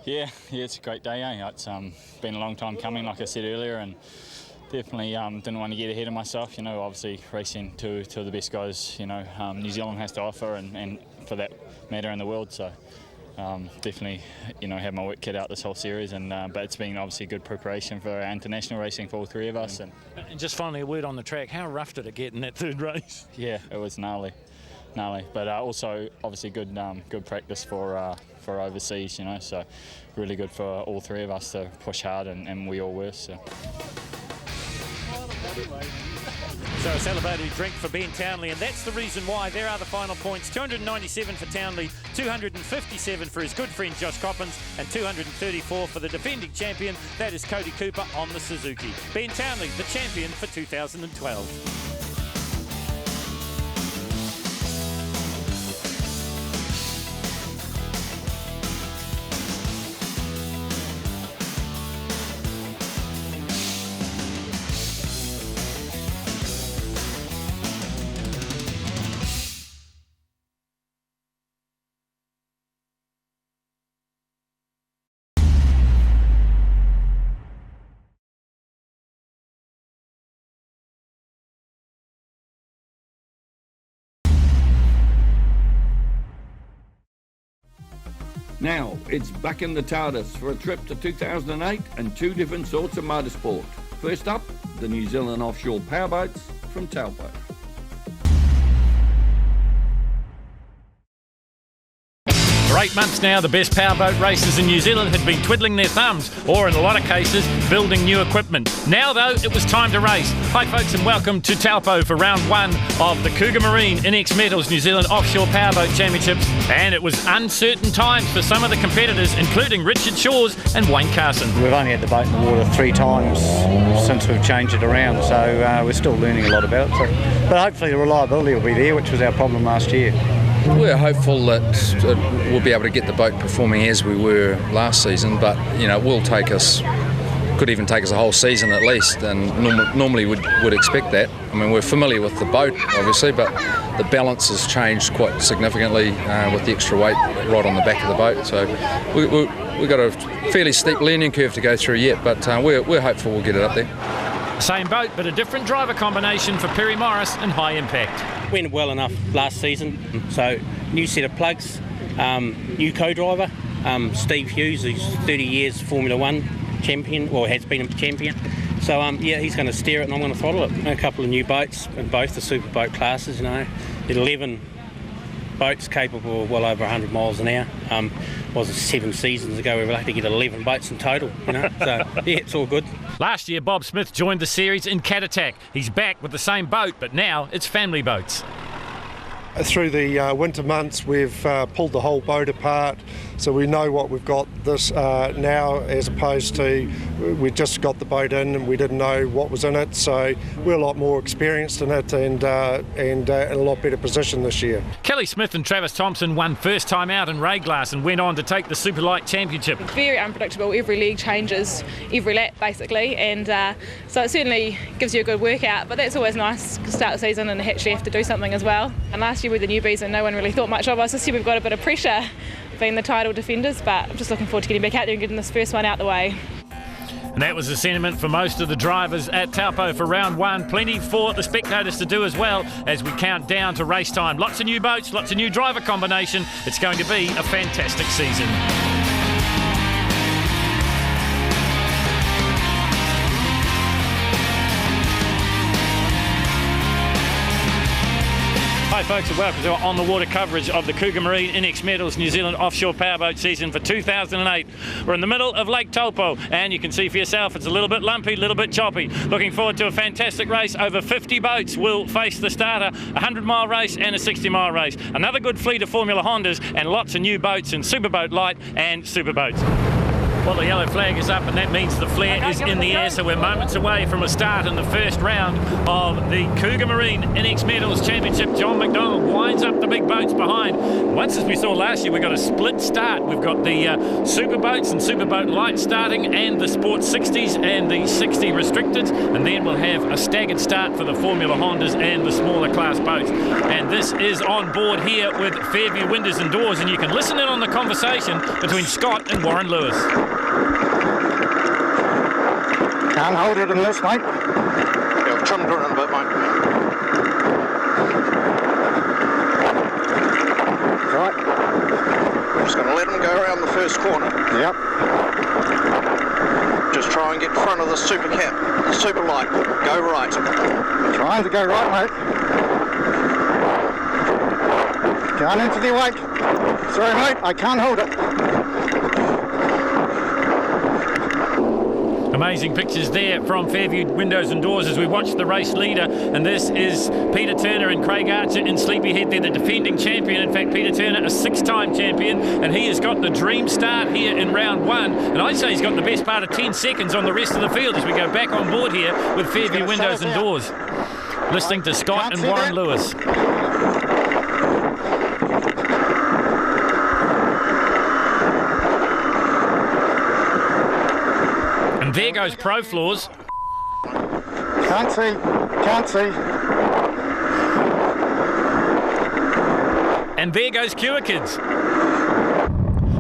Yeah, it's a great day. It's been a long time coming, like I said earlier, and definitely didn't want to get ahead of myself. Obviously racing two of the best guys, New Zealand has to offer, and for that matter in the world. So definitely, had my work cut out this whole series, and but it's been obviously good preparation for our international racing for all three of us. And just finally a word on the track. How rough did it get in that third race? Yeah, it was gnarly, but also obviously good practice for overseas. So really good for all three of us to push hard, and we all were. So a celebratory drink for Ben Townley, and that's the reason why. There are the final points. 297 for Townley, 257 for his good friend Josh Coppins, and 234 for the defending champion, that is Cody Cooper on the Suzuki. Ben Townley, the champion for 2012. Now, it's back in the TARDIS for a trip to 2008 and two different sorts of motorsport. First up, the New Zealand Offshore Powerboats from Taupo. For 8 months now, the best powerboat racers in New Zealand had been twiddling their thumbs, or in a lot of cases, building new equipment. Now, though, it was time to race. Hi, folks, and welcome to Taupo for round one of the Cougar Marine NX Metals New Zealand Offshore Powerboat Championships. And it was uncertain times for some of the competitors, including Richard Shaw's and Wayne Carson. We've only had the boat in the water 3 times since we've changed it around, so we're still learning a lot about it. But hopefully the reliability will be there, which was our problem last year. We're hopeful that we'll be able to get the boat performing as we were last season, but it will take us, could even take us a whole season at least, and normally would expect that. I mean, we're familiar with the boat obviously, but the balance has changed quite significantly with the extra weight right on the back of the boat. So we've got a fairly steep learning curve to go through yet, but we're hopeful we'll get it up there. Same boat, but a different driver combination for Perry Morris and High Impact. Went well enough last season, so new set of plugs, new co-driver, Steve Hughes, who's 30 years Formula 1 champion, or has been a champion. So yeah, he's going to steer it and I'm going to throttle it. A couple of new boats in both the super boat classes, 11 boats capable of well over 100 miles an hour. Was 7 seasons ago we were lucky to get 11 boats in total, So yeah, it's all good. Last year, Bob Smith joined the series in Cat Attack. He's back with the same boat, but now it's family boats. Through the winter months, we've pulled the whole boat apart, so we know what we've got this now, as opposed to we just got the boat in and we didn't know what was in it. So we're a lot more experienced in it and in a lot better position this year. Kelly Smith and Travis Thompson won first time out in Rayglass and went on to take the Superlight Championship. Very unpredictable. Every leg changes every lap basically, and so it certainly gives you a good workout. But that's always nice to start the season and actually have to do something as well. And last year with the newbies and no one really thought much of us. This year we've got a bit of pressure being the title defenders, but I'm just looking forward to getting back out there and getting this first one out the way. And that was the sentiment for most of the drivers at Taupo for round one. Plenty for the spectators to do as well as we count down to race time. Lots of new boats, lots of new driver combination. It's going to be a fantastic season. Hi folks, and welcome to our on-the-water coverage of the Cougar Marine NX Metals New Zealand Offshore Powerboat season for 2008. We're in the middle of Lake Taupo, and you can see for yourself it's a little bit lumpy, a little bit choppy. Looking forward to a fantastic race. Over 50 boats will face the starter, a 100-mile race and a 60-mile race. Another good fleet of Formula Hondas and lots of new boats in Superboat Light and Superboats. Well, the yellow flag is up, and that means the flare is in the air, so we're moments away from a start in the first round of the Cougar Marine NX Metals Championship. John McDonald winds up the big boats behind. Once, as we saw last year, we've got a split start. We've got the Super Boats and Superboat Light starting, and the Sport 60s and the 60 Restricteds, and then we'll have a staggered start for the Formula Hondas and the smaller class boats. And this is on board here with Fairview Windows and Doors, and you can listen in on the conversation between Scott and Warren Lewis. Can't hold it in this, mate. Yeah, I've trimmed it in a bit, mate. Right. I'm just going to let him go around the first corner. Yep. Just try and get in front of the super cap, the super light. Go right. Trying to go right, mate. Going into the wake. Sorry, mate, I can't hold it. Amazing pictures there from Fairview Windows and Doors as we watch the race leader, and this is Peter Turner and Craig Archer in Sleepyhead. They're the defending champion. In fact, Peter Turner, a 6-time champion, and he has got the dream start here in round one, and I'd say he's got the best part of 10 seconds on the rest of the field as we go back on board here with Fairview Windows and Doors. Listening to Scott and Warren Lewis. And there goes Pro Floors. Can't see. Can't see. And there goes Cure Kids.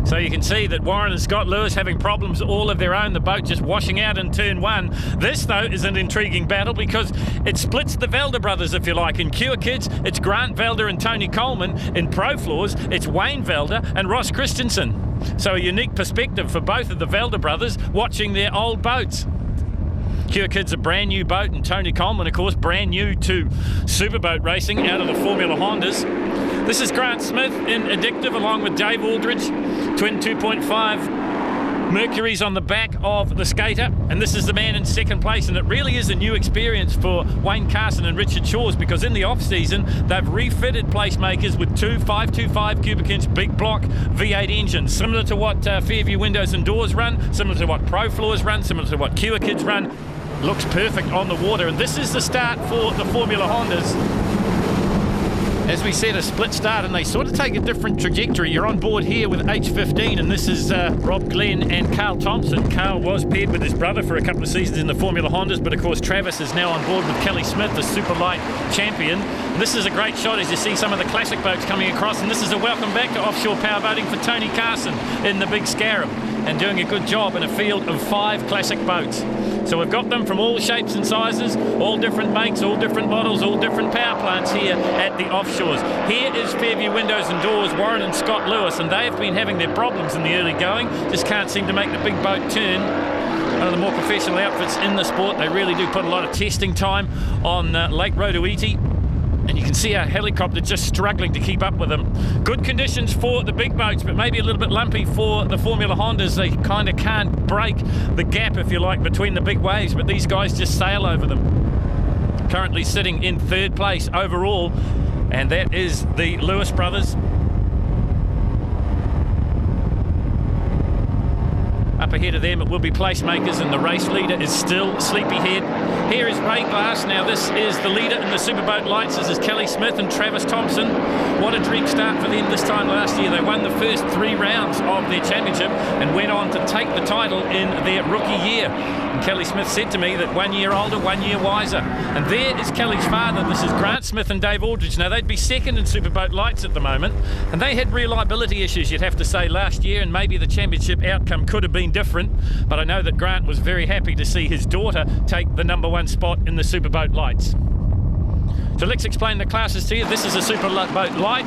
So you can see that Warren and Scott Lewis having problems all of their own, the boat just washing out in turn one. This, though, is an intriguing battle because it splits the Velder brothers, if you like. In Cure Kids, it's Grant Velder and Tony Coleman. In Pro Floors, it's Wayne Velder and Ross Christensen. So a unique perspective for both of the Velder brothers watching their old boats. Cure Kids, a brand new boat, and Tony Coleman, of course, brand new to superboat racing out of the Formula Hondas. This is Grant Smith in Addictive along with Dave Aldridge, twin 2.5 Mercuries on the back of the skater, and this is the man in second place, and it really is a new experience for Wayne Carson and Richard Shaw's because in the off-season they've refitted placemakers with two 525 cubic inch big block V8 engines, similar to what Fairview Windows and Doors run, similar to what Pro Floors run, similar to what Cure Kids run. Looks perfect on the water, and this is the start for the Formula Hondas. As we said, a split start, and they sort of take a different trajectory. You're on board here with H15, and this is Rob Glenn and Carl Thompson. Carl was paired with his brother for a couple of seasons in the Formula Hondas, but of course Travis is now on board with Kelly Smith, the super light champion. And this is a great shot as you see some of the classic boats coming across, and this is a welcome back to offshore powerboating for Tony Carson in the big Scarab. and doing a good job in a field of 5 classic boats. So we've got them from all shapes and sizes, all different makes, all different models, all different power plants here at the offshores. Here is Fairview Windows and Doors, Warren and Scott Lewis, and they have been having their problems in the early going, just can't seem to make the big boat turn. One of the more professional outfits in the sport. They really do put a lot of testing time on Lake Rotoiti. And you can see our helicopter just struggling to keep up with them. Good conditions for the big boats, but maybe a little bit lumpy for the Formula Hondas. They kind of can't break the gap, if you like, between the big waves, but these guys just sail over them. Currently sitting in 3rd place overall, and that is the Lewis brothers. Up ahead of them it will be Placemakers, and the race leader is still Sleepyhead. Here is Ray Glass. Now this is the leader in the Superboat Lights. This is Kelly Smith and Travis Thompson. What a dream start for them this time last year. They won the first 3 rounds of their championship and went on to take the title in their rookie year. And Kelly Smith said to me that 1 year older, 1 year wiser. And there is Kelly's father. This is Grant Smith and Dave Aldridge. Now they'd be second in Superboat Lights at the moment, and they had reliability issues, you'd have to say, last year, and maybe the championship outcome could have been different, but I know that Grant was very happy to see his daughter take the #1 spot in the Superboat Lights. So let's explain the classes to you. This is a Superboat Light,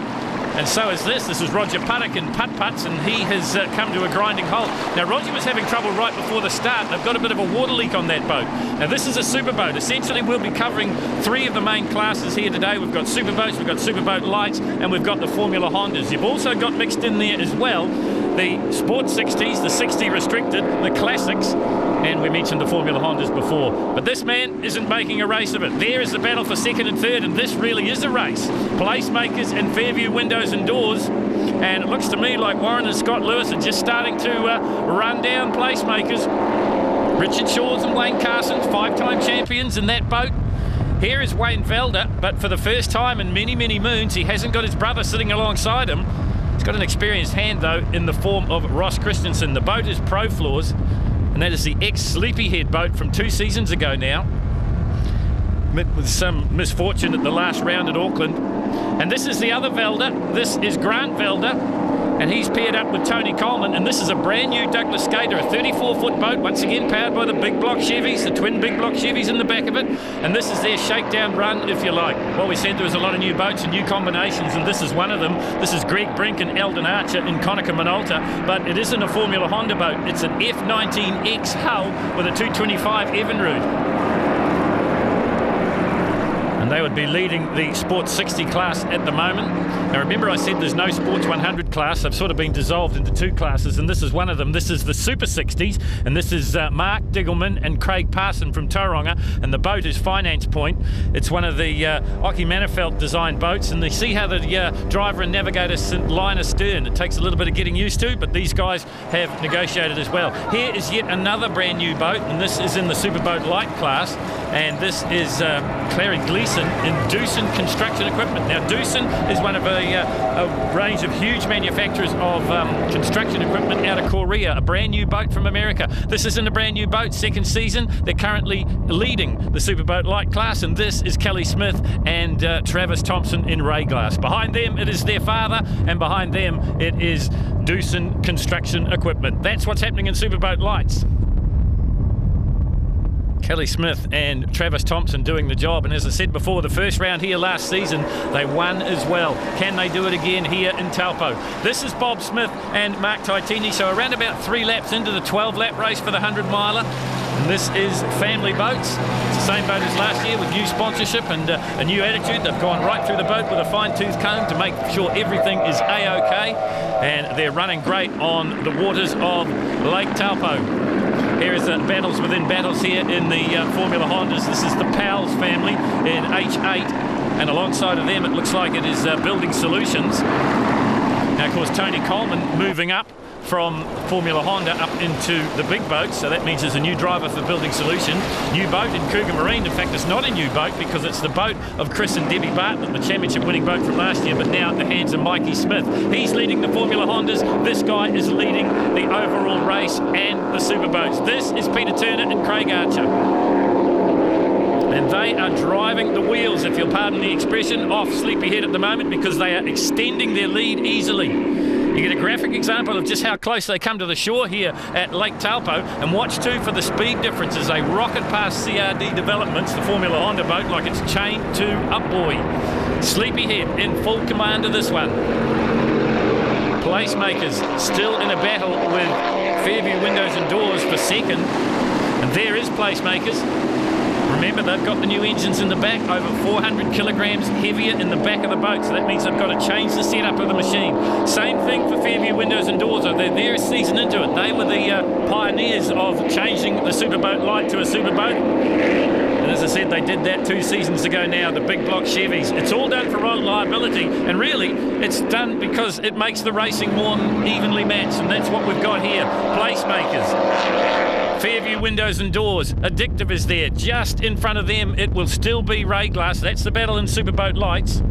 and so is this. This is Roger Puttock in Putt-Putts, and he has come to a grinding halt. Now Roger was having trouble right before the start. They've got a bit of a water leak on that boat. Now this is a superboat. Essentially we'll be covering 3 of the main classes here today. We've got superboats, we've got Superboat Lights, and we've got the Formula Hondas. You've also got mixed in there as well the Sport 60s, the 60 Restricted, the Classics, and we mentioned the Formula Hondas before. But this man isn't making a race of it. There is the battle for 2nd and 3rd, and this really is a race. Placemakers and Fairview Windows and Doors, and it looks to me like Warren and Scott Lewis are just starting to run down Placemakers. Richard Shaw's and Wayne Carson's 5-time champions in that boat. Here is Wayne Velder, but for the first time in many, many moons, he hasn't got his brother sitting alongside him. He's got an experienced hand, though, in the form of Ross Christensen. The boat is Pro Floors, and that is the ex-Sleepyhead boat from 2 seasons ago now, with some misfortune at the last round at Auckland. And this is the other Velder. This is Grant Velder, and he's paired up with Tony Coleman, and this is a brand new Douglas Skater, a 34-foot boat, once again powered by the big block Chevys, the twin big block Chevys in the back of it, and this is their shakedown run, if you like. Well, we said there was a lot of new boats and new combinations, and this is one of them. This is Greg Brink and Eldon Archer in Konica Minolta, but it isn't a Formula Honda boat. It's an F19X hull with a 225 Evinrude. And they would be leading the Sports 60 class at the moment. Now remember I said there's no Sports 100 class. They've sort of been dissolved into 2 classes, and this is one of them. This is the Super 60s, and this is Mark Diggleman and Craig Parson from Tauranga, and the boat is Finance Point. It's one of the Ockie Manafelt designed boats, and you see how the driver and navigator line astern. It takes a little bit of getting used to, but these guys have negotiated as well. Here is yet another brand new boat, and this is in the Superboat Light class, and this is Clary Gleeson in Doosan Construction Equipment. Now Doosan is one of a range of huge manufacturers of construction equipment out of Korea, a brand new boat from America. This isn't a brand new boat, 2nd season. They're currently leading the Superboat Light class, and this is Kelly Smith and Travis Thompson in Ray Glass. Behind them it is their father, and behind them it is Doosan Construction Equipment. That's what's happening in Superboat Lights. Kelly Smith and Travis Thompson doing the job, and as I said before, the first round here last season they won as well. Can they do it again here in Taupo? This is Bob Smith and Mark Taitini, so around about 3 laps into the 12-lap race for the 100-miler. And this is Family Boats. It's the same boat as last year with new sponsorship and a new attitude. They've gone right through the boat with a fine-tooth comb to make sure everything is A-OK, and they're running great on the waters of Lake Taupo. Here is the battles within battles here in the Formula Hondas. This is the Powell's family in H8, and alongside of them it looks like it is Building Solutions. Now of course Tony Coleman moving up from Formula Honda up into the big boat, so that means there's a new driver for Building Solution. New boat in Cougar Marine. In fact, it's not a new boat because it's the boat of Chris and Debbie Bartlett, the championship winning boat from last year, but now at the hands of Mikey Smith. He's leading the Formula Hondas. This guy is leading the overall race and the super boats. This is Peter Turner and Craig Archer. And they are driving the wheels, if you'll pardon the expression, off Sleepyhead at the moment, because they are extending their lead easily. You get a graphic example of just how close they come to the shore here at Lake Taupo, and watch too for the speed difference as they rocket past CRD Developments, the Formula Honda boat, like it's chained to a buoy. Sleepyhead in full command of this one. Placemakers still in a battle with Fairview Windows and Doors for second, and there is Placemakers. Remember, they've got the new engines in the back, over 400 kilograms heavier in the back of the boat, so that means they've got to change the setup of the machine. Same thing for Fairview Windows and Doors. They're there a season into it. They were the pioneers of changing the superboat light to a superboat. And as I said, they did that 2 seasons ago now, the big block Chevys. It's all done for reliability, and really, it's done because it makes the racing more evenly matched, and that's what we've got here. Placemakers. Fairview Windows and Doors. Addictive is there. Just in front of them, it will still be Ray Glass. That's the battle in Superboat Lights.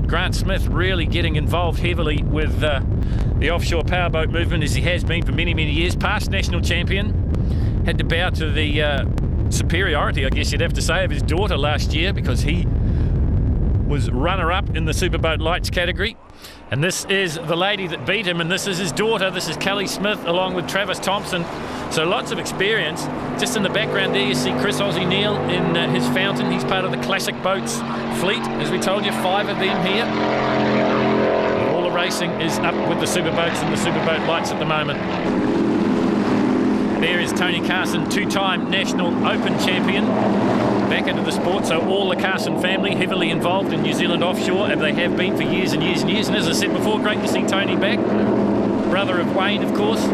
Grant Smith really getting involved heavily with the offshore powerboat movement, as he has been for many, many years. Past national champion. Had to bow to the superiority, I guess you'd have to say, of his daughter last year, because he was runner-up in the Superboat Lights category. And this is the lady that beat him, and this is his daughter. This is Kelly Smith along with Travis Thompson. So lots of experience. Just in the background there you see Chris Aussie Neal in his fountain. He's part of the Classic Boats fleet. As we told you, 5 of them here. And all the racing is up with the Superboats and the Superboat Lights at the moment. There is Tony Carson, 2-time National Open champion, back into the sport. So all the Carson family heavily involved in New Zealand Offshore, and they have been for years and years and years. And as I said before, great to see Tony back. Brother of Wayne, of course.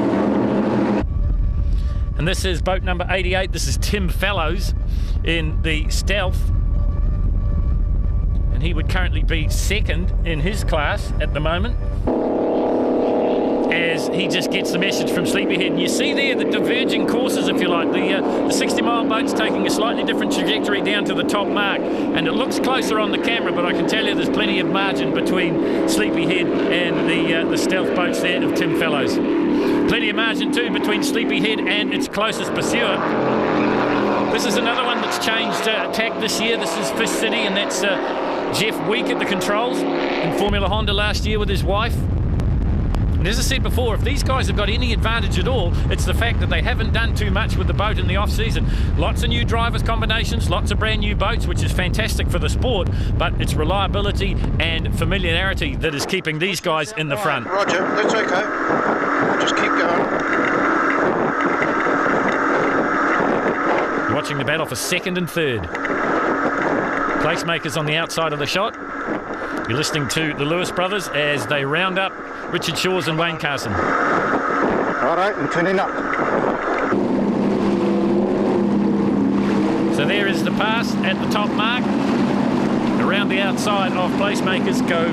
And this is boat number 88. This is Tim Fallows in the Stealth. And he would currently be second in his class at the moment, as he just gets the message from Sleepyhead. And you see there the diverging courses, if you like. The 60-mile boat's taking a slightly different trajectory down to the top mark, and it looks closer on the camera, but I can tell you there's plenty of margin between Sleepyhead and the Stealth boats there of Tim Fallows. Plenty of margin too between Sleepyhead and its closest pursuer. This is another one that's changed tack this year. This is Fish City, and that's Jeff Week at the controls in Formula Honda last year with his wife. And as I said before, if these guys have got any advantage at all, it's the fact that they haven't done too much with the boat in the off-season. Lots of new drivers combinations, lots of brand new boats, which is fantastic for the sport, but it's reliability and familiarity that is keeping these guys in the front. Roger, that's okay. Just keep going. You're watching the battle for second and third. Placemakers on the outside of the shot. You're listening to the Lewis brothers as they round up Richard Shaw's and Wayne Carson. All right, I'm turning up. So there is the pass at the top mark. Around the outside of Placemakers go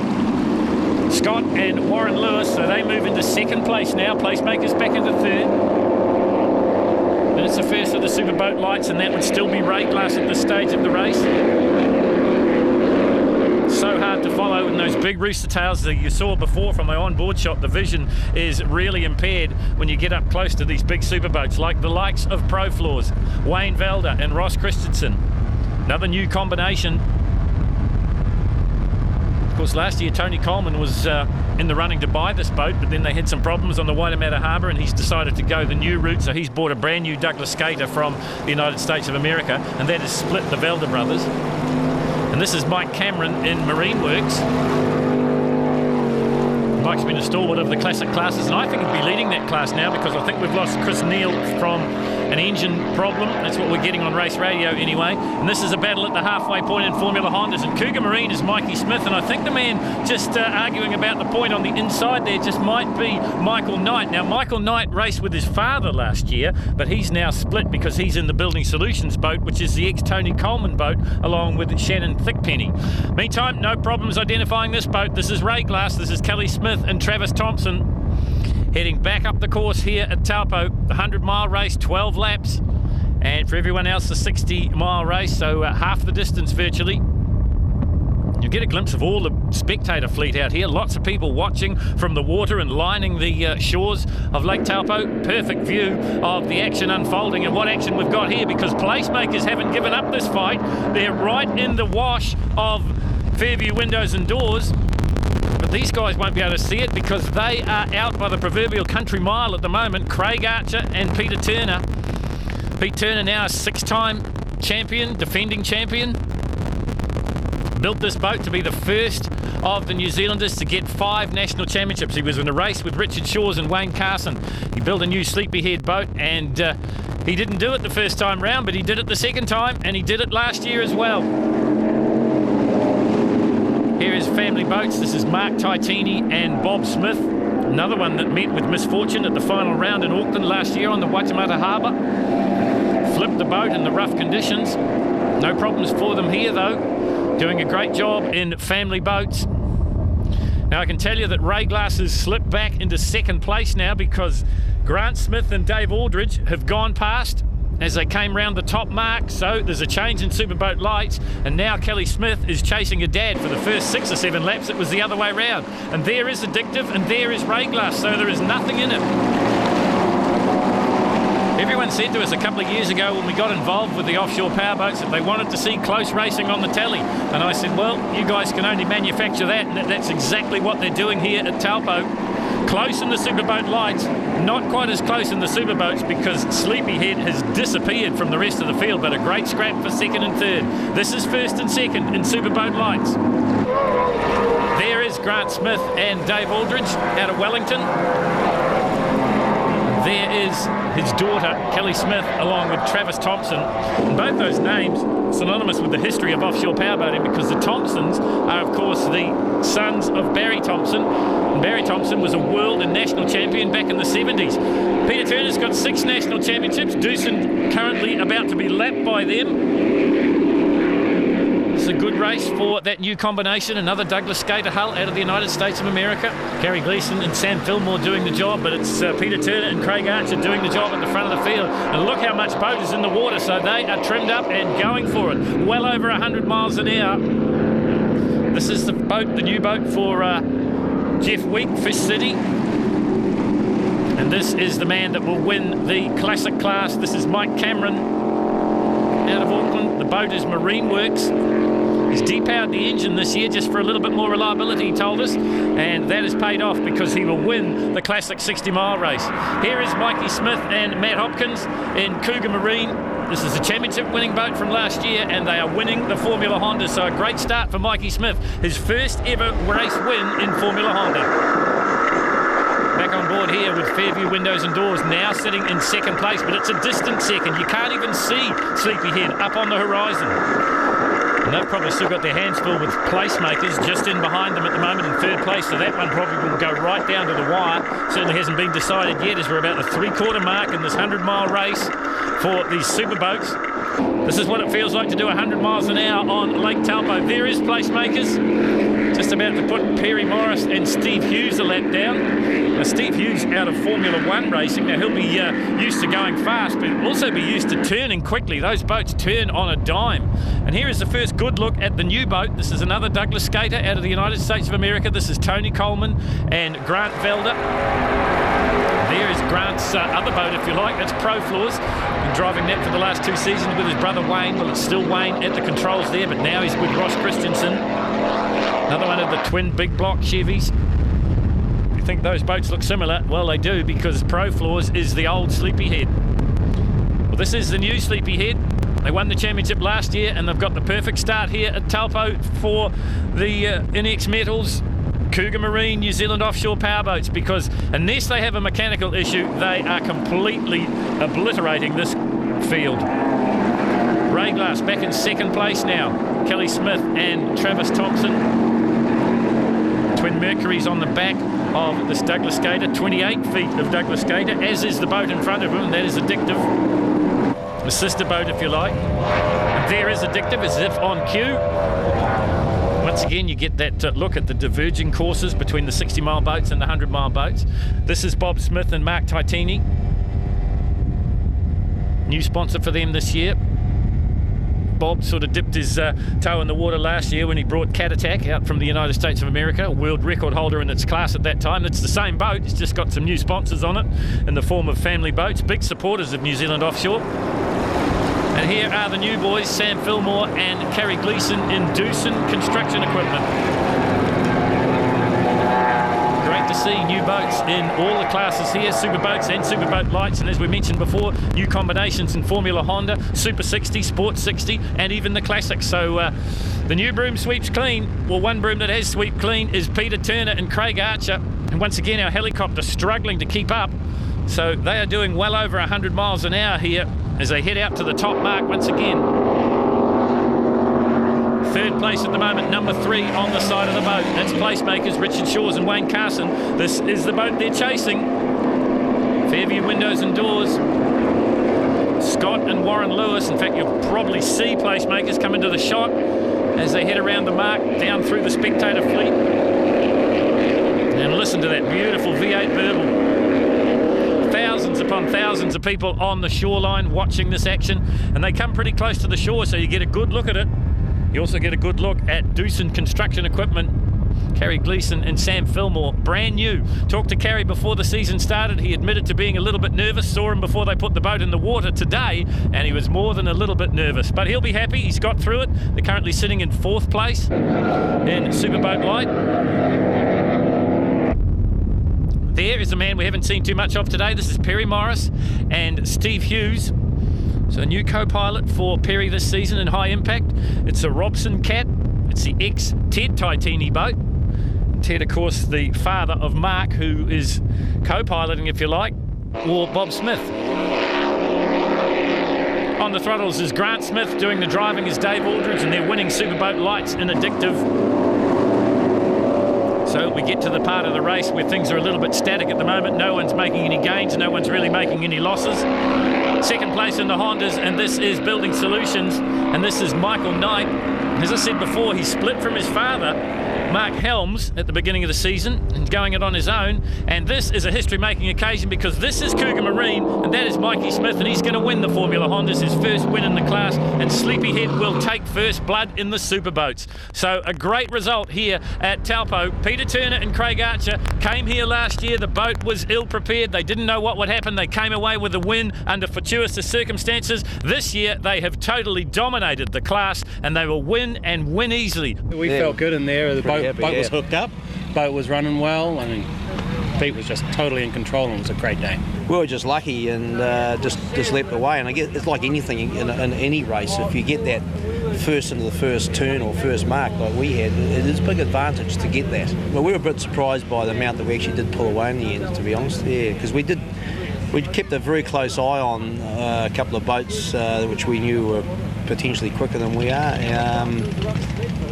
Scott and Warren Lewis, so they move into second place now. Placemakers back into third. And it's the first of the Superboat Lights, and that would still be Ray Glass at this stage of the race. So hard to follow in those big rooster tails that you saw before from my onboard shot. The vision is really impaired when you get up close to these big superboats, like the likes of Pro Floors, Wayne Velder and Ross Christensen. Another new combination. Of course, last year Tony Coleman was in the running to buy this boat, but then they had some problems on the Waitemata Harbour, and he's decided to go the new route, so he's bought a brand new Douglas Skater from the United States of America, and that has split the Velder brothers. And this is Mike Cameron in Marine Works. Mike's been a stalwart of the classic classes, and I think he'd be leading that class now, because I think we've lost Chris Neal from an engine problem. That's what we're getting on race radio anyway. And this is a battle at the halfway point in Formula Hondas, and Cougar Marine is Mikey Smith, and I think the man just arguing about the point on the inside there just might be Michael Knight. Now, Michael Knight raced with his father last year, but he's now split because he's in the Building Solutions boat, which is the ex-Tony Coleman boat, along with Shannon Thickpenny. Meantime, no problems identifying this boat. This is Ray Glass, this is Kelly Smith and Travis Thompson heading back up the course here at Taupo. The 100-mile race, 12 laps, and for everyone else the 60-mile race, so half the distance virtually. You get a glimpse of all the spectator fleet out here. Lots of people watching from the water and lining the shores of Lake Taupo. Perfect view of the action unfolding and what action we've got here, because Placemakers haven't given up this fight. They're right in the wash of Fairview Windows and Doors. But these guys won't be able to see it because they are out by the proverbial country mile at the moment. Craig Archer and Peter Turner. Pete Turner now a 6-time champion, defending champion. Built this boat to be the first of the New Zealanders to get 5 national championships. He was in a race with Richard Shaw's and Wayne Carson. He built a new sleepyhead boat, and he didn't do it the first time round, but he did it the second time, and he did it last year as well. Here is Family Boats. This is Mark Titini and Bob Smith. Another one that met with misfortune at the final round in Auckland last year on the Waitemata Harbour. Flipped the boat in the rough conditions. No problems for them here though. Doing a great job in Family Boats. Now I can tell you that Ray Glass has slipped back into second place now because Grant Smith and Dave Aldridge have gone past as they came round the top mark. So there's a change in Superboat lights, and now Kelly Smith is chasing her dad. For the first 6 or 7 laps it was the other way round, and there is Addictive and there is Ray Glass, so there is nothing in it. Everyone said to us a couple of years ago when we got involved with the offshore powerboats that they wanted to see close racing on the telly, and I said, well, you guys can only manufacture that, and that's exactly what they're doing here at Taupo. Close in the Superboat lights, not quite as close in the Superboats because Sleepyhead has disappeared from the rest of the field, but a great scrap for second and third. This is first and second in Superboat lights. There is Grant Smith and Dave Aldridge out of Wellington. There is his daughter, Kelly Smith, along with Travis Thompson. And both those names synonymous with the history of offshore powerboating because the Thompsons are, of course, the sons of Barry Thompson. And Barry Thompson was a world and national champion back in the 70s. Peter Turner's got 6 national championships. Doosan currently about to be lapped by them. It's a good race for that new combination. Another Douglas Skater hull out of the United States of America. Gary Gleason and Sam Fillmore doing the job, but it's Peter Turner and Craig Archer doing the job at the front of the field. And look how much boat is in the water, so they are trimmed up and going for it. Well over 100 miles an hour. This is the boat, the new boat for Jeff Week, Fish City. And this is the man that will win the classic class. This is Mike Cameron out of Auckland. The boat is Marine Works. He's depowered the engine this year just for a little bit more reliability, he told us, and that has paid off because he will win the classic 60-mile race. Here is Mikey Smith and Matt Hopkins in Cougar Marine. This is a championship-winning boat from last year, and they are winning the Formula Honda, so a great start for Mikey Smith. His first ever race win in Formula Honda. Back on board here with Fairview Windows and Doors, now sitting in second place, but it's a distant second. You can't even see Sleepyhead up on the horizon. And they've probably still got their hands full with placemakers just in behind them at the moment in third place, so that one probably will go right down to the wire. Certainly hasn't been decided yet as we're about the 3/4 mark in this 100-mile race for these superboats. This is what it feels like to do 100 miles an hour on Lake Taupo. There is placemakers. Just about to put Perry Morris and Steve Hughes a lap down. Now, Steve Hughes out of Formula 1 racing. Now, he'll be used to going fast, but he'll also be used to turning quickly. Those boats turn on a dime. And here is the first good look at the new boat. This is another Douglas Skater out of the United States of America. This is Tony Coleman and Grant Velder. There is Grant's other boat, if you like. That's Pro Floors. Been driving that for the last 2 seasons with his brother Wayne. Well, it's still Wayne at the controls there, but now he's with Ross Christensen. Another one of the twin big block Chevys. You think those boats look similar? Well, they do, because Pro Floors is the old Sleepyhead. Well, this is the new Sleepyhead. They won the championship last year, and they've got the perfect start here at Taupo for the NX Metals Cougar Marine New Zealand Offshore Powerboats, because unless they have a mechanical issue, they are completely obliterating this field. Ray Glass back in second place now. Kelly Smith and Travis Thompson. Twin Mercuries on the back of this Douglas Skater. 28 feet of Douglas Skater, as is the boat in front of him, and that is Addictive. The sister boat, if you like. And there is Addictive, as if on cue. Once again, you get that look at the diverging courses between the 60-mile boats and the 100-mile boats. This is Bob Smith and Mark Titini. New sponsor for them this year. Bob sort of dipped his toe in the water last year when he brought Cat Attack out from the United States of America, a world record holder in its class at that time. It's the same boat, it's just got some new sponsors on it in the form of Family Boats, big supporters of New Zealand Offshore. And here are the new boys, Sam Fillmore and Kerry Gleason in Doosan Construction Equipment. to see new boats in all the classes here, super boats and super boat lights, and as we mentioned before, new combinations in Formula Honda, Super 60, Sport 60, and even the Classics. So the new broom sweeps clean. Well, one broom that has swept clean is Peter Turner and Craig Archer, and once again our helicopter struggling to keep up. So they are doing well over 100 miles an hour here as they head out to the top mark once again. Third place at the moment, number 3 on the side of the boat. That's Placemakers, Richard Shaw's and Wayne Carson. This is the boat they're chasing. Fairview Windows and Doors. Scott and Warren Lewis. In fact, you'll probably see Placemakers come into the shot as they head around the mark, down through the spectator fleet. And listen to that beautiful V8 burble. Thousands upon thousands of people on the shoreline watching this action, and they come pretty close to the shore, so you get a good look at it. You also get a good look at Doosan Construction Equipment, Carrie Gleeson and Sam Fillmore, brand new. Talked to Carrie before the season started. He admitted to being a little bit nervous. Saw him before they put the boat in the water today, and he was more than a little bit nervous. But he'll be happy. He's got through it. They're currently sitting in 4th place in Superboat Light. There is a man we haven't seen too much of today. This is Perry Morris and Steve Hughes. So a new co-pilot for Perry this season in High Impact. It's a Robson Cat. It's the ex-Ted Titini boat. Ted, of course, the father of Mark, who is co-piloting, if you like, or Bob Smith. On the throttles is Grant Smith. Doing the driving is Dave Aldridge, and they're winning Superboat Lights in Addictive. So we get to the part of the race where things are a little bit static at the moment. No one's making any gains. No one's really making any losses. Second place in the Hondas, and this is Building Solutions, and this is Michael Knight. As I said before, he split from his father, Mark Helms, at the beginning of the season and going it on his own, and this is a history-making occasion because this is Cougar Marine and that is Mikey Smith, and he's going to win the Formula Hondas, his first win in the class, and Sleepyhead will take first blood in the superboats. So a great result here at Taupo. Peter Turner and Craig Archer came here last year. The boat was ill-prepared. They didn't know what would happen. They came away with a win under fortuitous circumstances. This year they have totally dominated the class, and they will win and win easily. We felt good in there. The boat was hooked up, boat was running well, and Pete was just totally in control, and it was a great day. We were just lucky and just leapt away, and I guess it's like anything in any race. If you get that first into the first turn or first mark like we had, it is a big advantage to get that. Well, we were a bit surprised by the amount that we actually did pull away in the end, to be honest. Yeah, because we kept a very close eye on a couple of boats which we knew were potentially quicker than we are,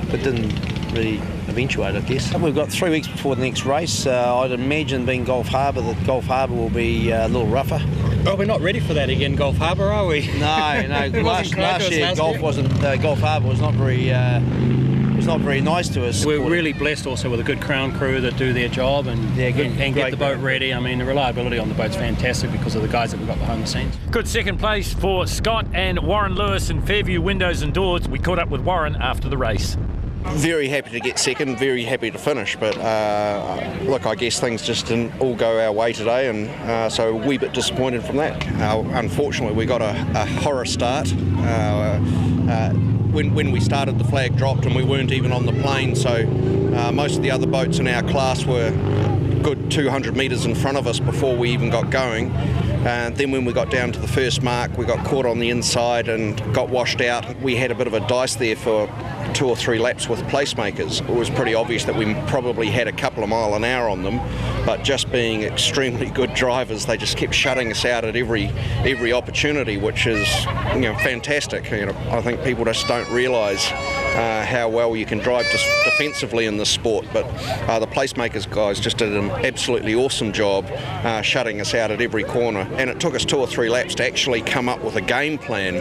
but didn't really eventuate, I guess. We've got 3 weeks before the next race. I'd imagine, being Gulf Harbour, that Gulf Harbour will be a little rougher. Well, we're not ready for that again, Gulf Harbour, are we? No. last year Gulf Harbour was not very nice to us. We're really blessed also with a good Crown crew that do their job and get the boat ready. I mean, the reliability on the boat's fantastic because of the guys that we've got behind the scenes. Good second place for Scott and Warren Lewis in Fairview Windows and Doors. We caught up with Warren after the race. Very happy to get second, very happy to finish, but look, I guess things just didn't all go our way today, and so a wee bit disappointed from that. Unfortunately, we got a horror start. When we started, the flag dropped and we weren't even on the plane, so most of the other boats in our class were good 200 metres in front of us before we even got going. And then when we got down to the first mark, we got caught on the inside and got washed out. We had a bit of a dice there for 2 or 3 laps with Placemakers. It was pretty obvious that we probably had a couple of mile an hour on them, but just being extremely good drivers, they just kept shutting us out at every opportunity, which is fantastic. I think people just don't realise how well you can drive defensively in this sport, but the Placemakers guys just did an absolutely awesome job shutting us out at every corner, and it took us 2 or 3 laps to actually come up with a game plan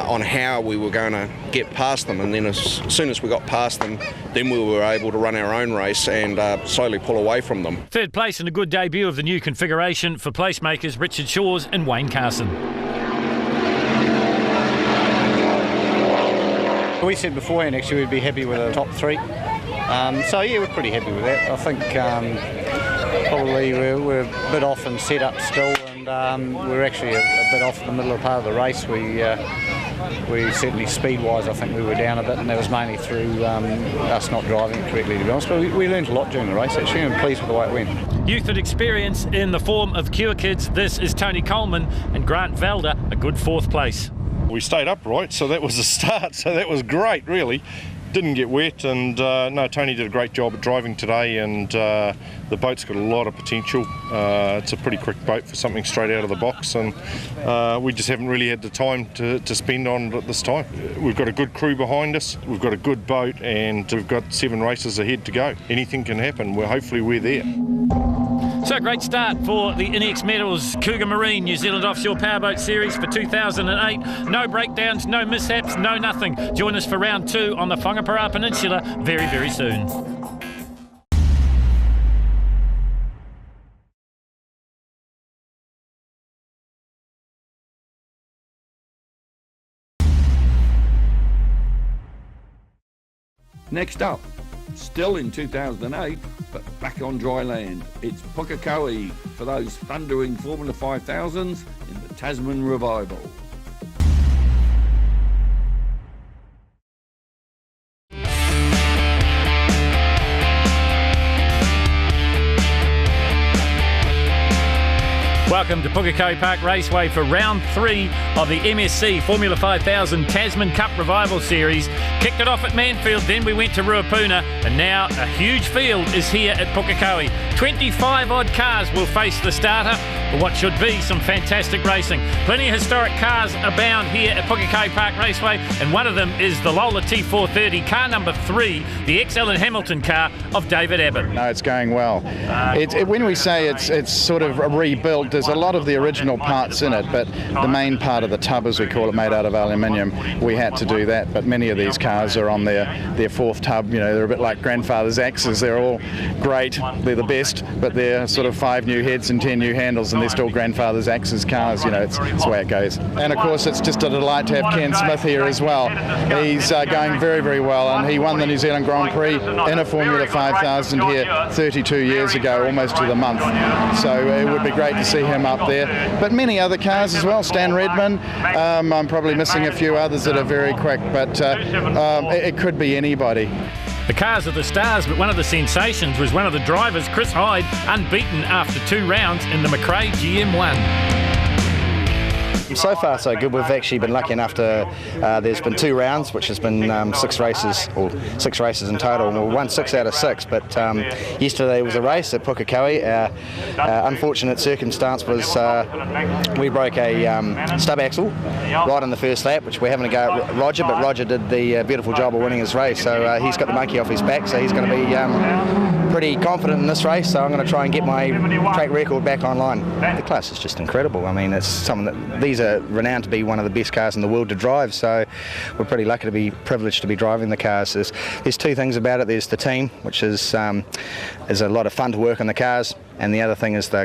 on how we were going to get past them, and then as soon as we got past them, then we were able to run our own race and slowly pull away from them. Third place in a good debut of the new configuration for Placemakers, Richard Shaw's and Wayne Carson. We said beforehand actually we'd be happy with a top 3. So yeah, we're pretty happy with that. I think probably we're a bit off in setup still, and we're actually a bit off in the middle of part of the race. We certainly, speed-wise, I think we were down a bit, and that was mainly through us not driving it correctly, to be honest. But we learned a lot during the race, actually, and I'm pleased with the way it went. Youth and experience in the form of Cure Kids. This is Tony Coleman and Grant Velder, a good 4th place. We stayed upright, so that was a start, so that was great, really. Didn't get wet, and no, Tony did a great job at driving today, and the boat's got a lot of potential. It's a pretty quick boat for something straight out of the box, and we just haven't really had the time to spend on it at this time. We've got a good crew behind us, we've got a good boat, and we've got 7 races ahead to go. Anything can happen. Hopefully we're there. So great start for the NX Metals Cougar Marine New Zealand Offshore Powerboat Series for 2008. No breakdowns, no mishaps, no nothing. Join us for round 2 on the Whangapara Peninsula very, very soon. Next up, still in 2008, but back on dry land, it's Pukekohe for those thundering Formula 5000s in the Tasman Revival. Welcome to Pukekohe Park Raceway for round 3 of the MSC Formula 5000 Tasman Cup Revival Series. Kicked it off at Manfield, then we went to Ruapuna, and now a huge field is here at Pukekohe. 25 odd cars will face the starter for what should be some fantastic racing. Plenty of historic cars abound here at Pukekohe Park Raceway, and one of them is the Lola T430, car number 3, the XL and Hamilton car of David Abbott. No, it's going well. When we say it's sort of rebuilt, there's a lot of the original parts in it, but the main part of the tub, as we call it, made out of aluminium, we had to do that. But many of these cars are on their 4th tub. You know, they're a bit like grandfather's axes. They're all great, they're the best, but they're sort of 5 new heads and 10 new handles, and they're still grandfather's axes cars. You know, it's the way it goes. And of course, it's just a delight to have Ken Smith here as well. He's going very, very well, and he won the New Zealand Grand Prix in a Formula 5000 here 32 years ago, almost to the month. So it would be great to see him up there. But many other cars as well. Stan Redman, I'm probably missing a few others that are very quick, but it could be anybody. The cars are the stars, but one of the sensations was one of the drivers, Chris Hyde, unbeaten after 2 rounds in the McRae GM1. So far so good. We've actually been lucky enough to, there's been 2 rounds, which has been 6 races, or 6 races in total, and we won 6 out of 6, but yesterday was a race at Pukekohe. Unfortunate circumstance was we broke a stub axle right on the first lap, which we're having a go at Roger, but Roger did the beautiful job of winning his race, so he's got the monkey off his back, so he's going to be pretty confident in this race, so I'm going to try and get my track record back online. The class is just incredible. I mean, it's something that these are renowned to be one of the best cars in the world to drive, so we're pretty lucky to be privileged to be driving the cars. There's 2 things about it. There's the team, which is a lot of fun to work on the cars, and the other thing is the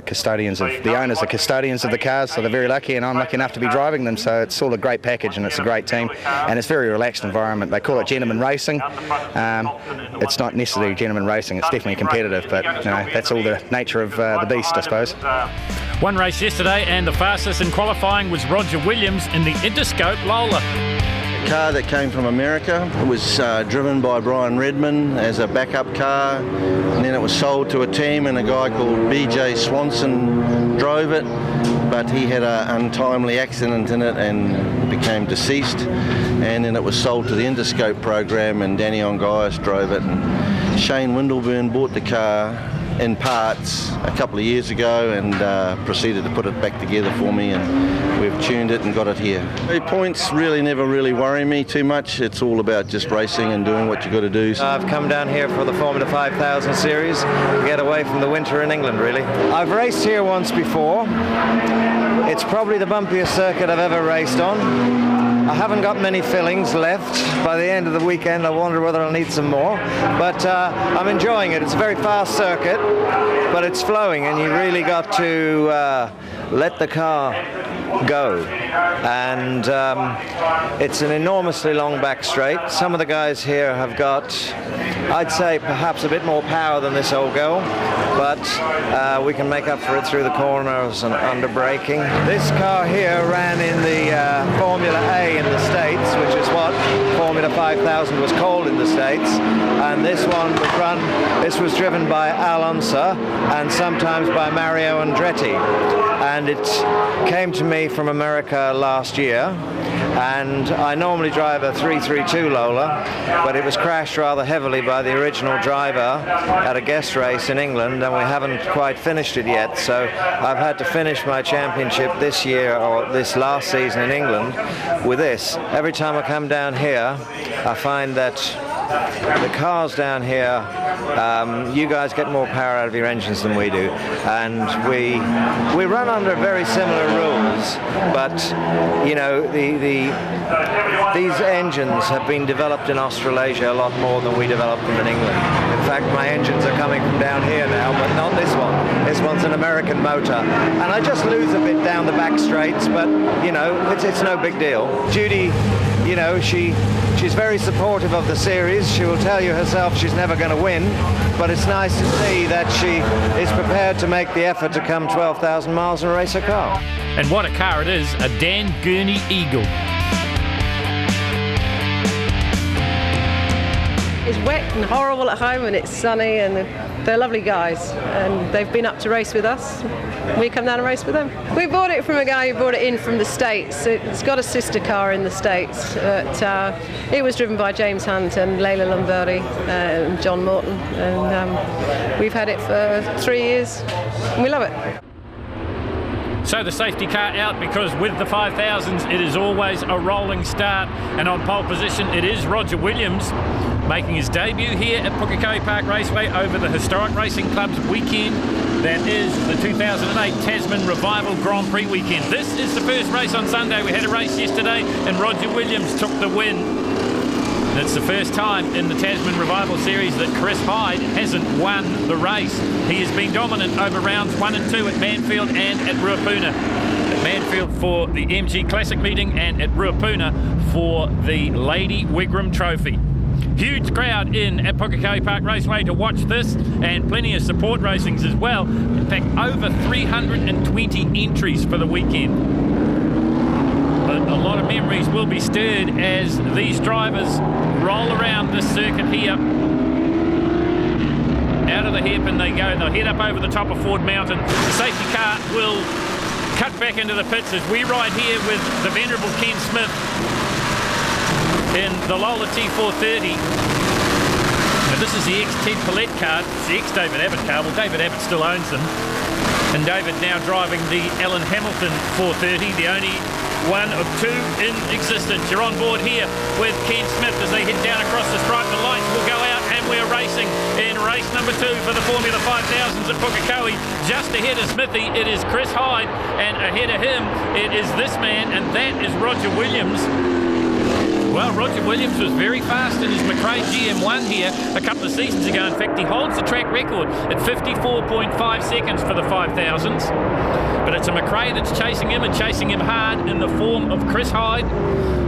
owners are custodians of the cars, so they're very lucky, and I'm lucky enough to be driving them, so it's all a great package, and it's a great team, and it's a very relaxed environment. They call it gentleman racing. It's not necessarily gentleman racing, it's definitely competitive, but you know, that's all the nature of the beast, I suppose. One race yesterday, and the fastest in qualifying was Roger Williams in the Interscope Lola. Car that came from America. It was driven by Brian Redman as a backup car, and then it was sold to a team, and a guy called BJ Swanson drove it, but he had an untimely accident in it and became deceased, and then it was sold to the Interscope program, and Danny Ongaius drove it, and Shane Windelburn bought the car in parts a couple of years ago and proceeded to put it back together for me, and we've tuned it and got it here. The points really never worry me too much. It's all about just racing and doing what you got to do. I've come down here for the Formula 5000 series to get away from the winter in England, really. I've raced here once before. It's probably the bumpiest circuit I've ever raced on. I haven't got many fillings left. By the end of the weekend, I wonder whether I'll need some more. But I'm enjoying it. It's a very fast circuit, but it's flowing, and you really got to let the car go. And it's an enormously long back straight. Some of the guys here have got I'd say perhaps a bit more power than this old girl, but we can make up for it through the corners and under braking. This car here ran in the Formula A in the States, which is what Formula 5000 was called in the States, and this was driven by Al Unser and sometimes by Mario Andretti, and it came to me from America last year, and I normally drive a 332 Lola, but it was crashed rather heavily by the original driver at a guest race in England, and we haven't quite finished it yet, so I've had to finish my championship this year, or this last season in England, with this. Every time I come down here, I find that the cars down here, you guys get more power out of your engines than we do, and we run under very similar rules, but you know, these engines have been developed in Australasia a lot more than we developed them in England. In fact, my engines are coming from down here now, but not this one. This one's an American motor, and I just lose a bit down the back straights, but you know, it's no big deal. Judy, you know, she's very supportive of the series. She will tell you herself she's never going to win, but it's nice to see that she is prepared to make the effort to come 12,000 miles and race her car. And what a car it is, a Dan Gurney Eagle. It's wet and horrible at home, and it's sunny, and they're lovely guys, and they've been up to race with us. We come down and race with them. We bought it from a guy who brought it in from the States. It's got a sister car in the States, but it was driven by James Hunt and Leila Lombardi and John Morton, and we've had it for 3 years, and we love it. So the safety car out, because with the 5000s it is always a rolling start, and on pole position it is Roger Williams, making his debut here at Pukekohe Park Raceway over the Historic Racing Club's weekend. That is the 2008 Tasman Revival Grand Prix weekend. This is the first race on Sunday. We had a race yesterday and Roger Williams took the win. It's the first time in the Tasman Revival Series that Chris Hyde hasn't won the race. He has been dominant over rounds 1 and 2 at Manfield and at Ruapuna. At Manfield for the MG Classic meeting, and at Ruapuna for the Lady Wigram Trophy. Huge crowd in at Pukekohe Park Raceway to watch this, and plenty of support racings as well. In fact, over 320 entries for the weekend. But a lot of memories will be stirred as these drivers roll around this circuit here. Out of the hairpin they go. They'll head up over the top of Ford Mountain. The safety car will cut back into the pits as we ride here with the venerable Ken Smith in the Lola T430. Now this is the ex-Ted Paulette car. It's the ex-David Abbott car. Well, David Abbott still owns them. And David now driving the Alan Hamilton 430, the only one of two in existence. You're on board here with Ken Smith as they head down across the stripe. The lights will go out and we're racing in race number 2 for the Formula 5000s at Pukekohe. Just ahead of Smithy, it is Chris Hyde, and ahead of him, it is this man, and that is Roger Williams. Well, Roger Williams was very fast in his McRae GM1 here a couple of seasons ago. In fact, he holds the track record at 54.5 seconds for the 5000s. But it's a McRae that's chasing him, and chasing him hard, in the form of Chris Hyde,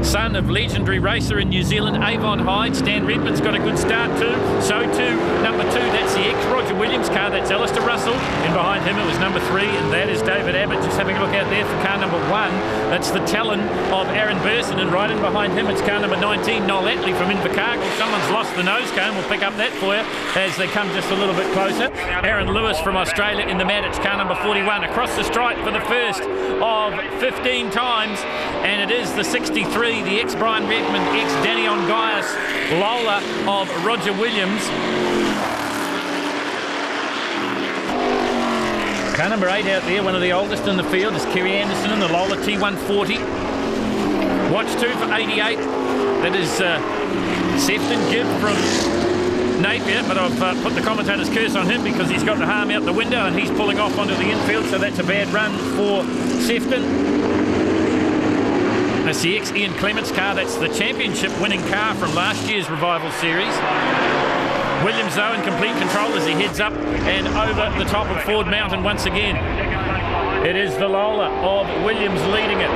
son of legendary racer in New Zealand, Avon Hyde. Stan Redmond's got a good start too. So too, number 2, that's the ex-Roger Williams car, that's Alistair Russell. And behind him it was number 3, and that is David Abbott. Just having a look out there for car number 1. That's the Talon of Aaron Burson, and right in behind him it's car number 19, Noel Atley from Invercargill. Someone's lost the nose cone. We'll pick up that for you as they come just a little bit closer. Aaron Lewis from Australia in the Maddox, car number 41, across the stripe for the first of 15 times, and it is the 63, the ex-Brian Redmond, ex-Danny Ongaias Lola of Roger Williams. Car number 8 out there, one of the oldest in the field, is Kerry Anderson in the Lola T140. Watch 2 for 88. That is Sefton Gibb from Napier, but I've put the commentator's curse on him because he's got the harm out the window and he's pulling off onto the infield, so that's a bad run for Sefton. That's the ex-Ian Clements car. That's the championship winning car from last year's Revival Series. Williams, though, in complete control as he heads up and over the top of Ford Mountain once again. It is the Lola of Williams leading it.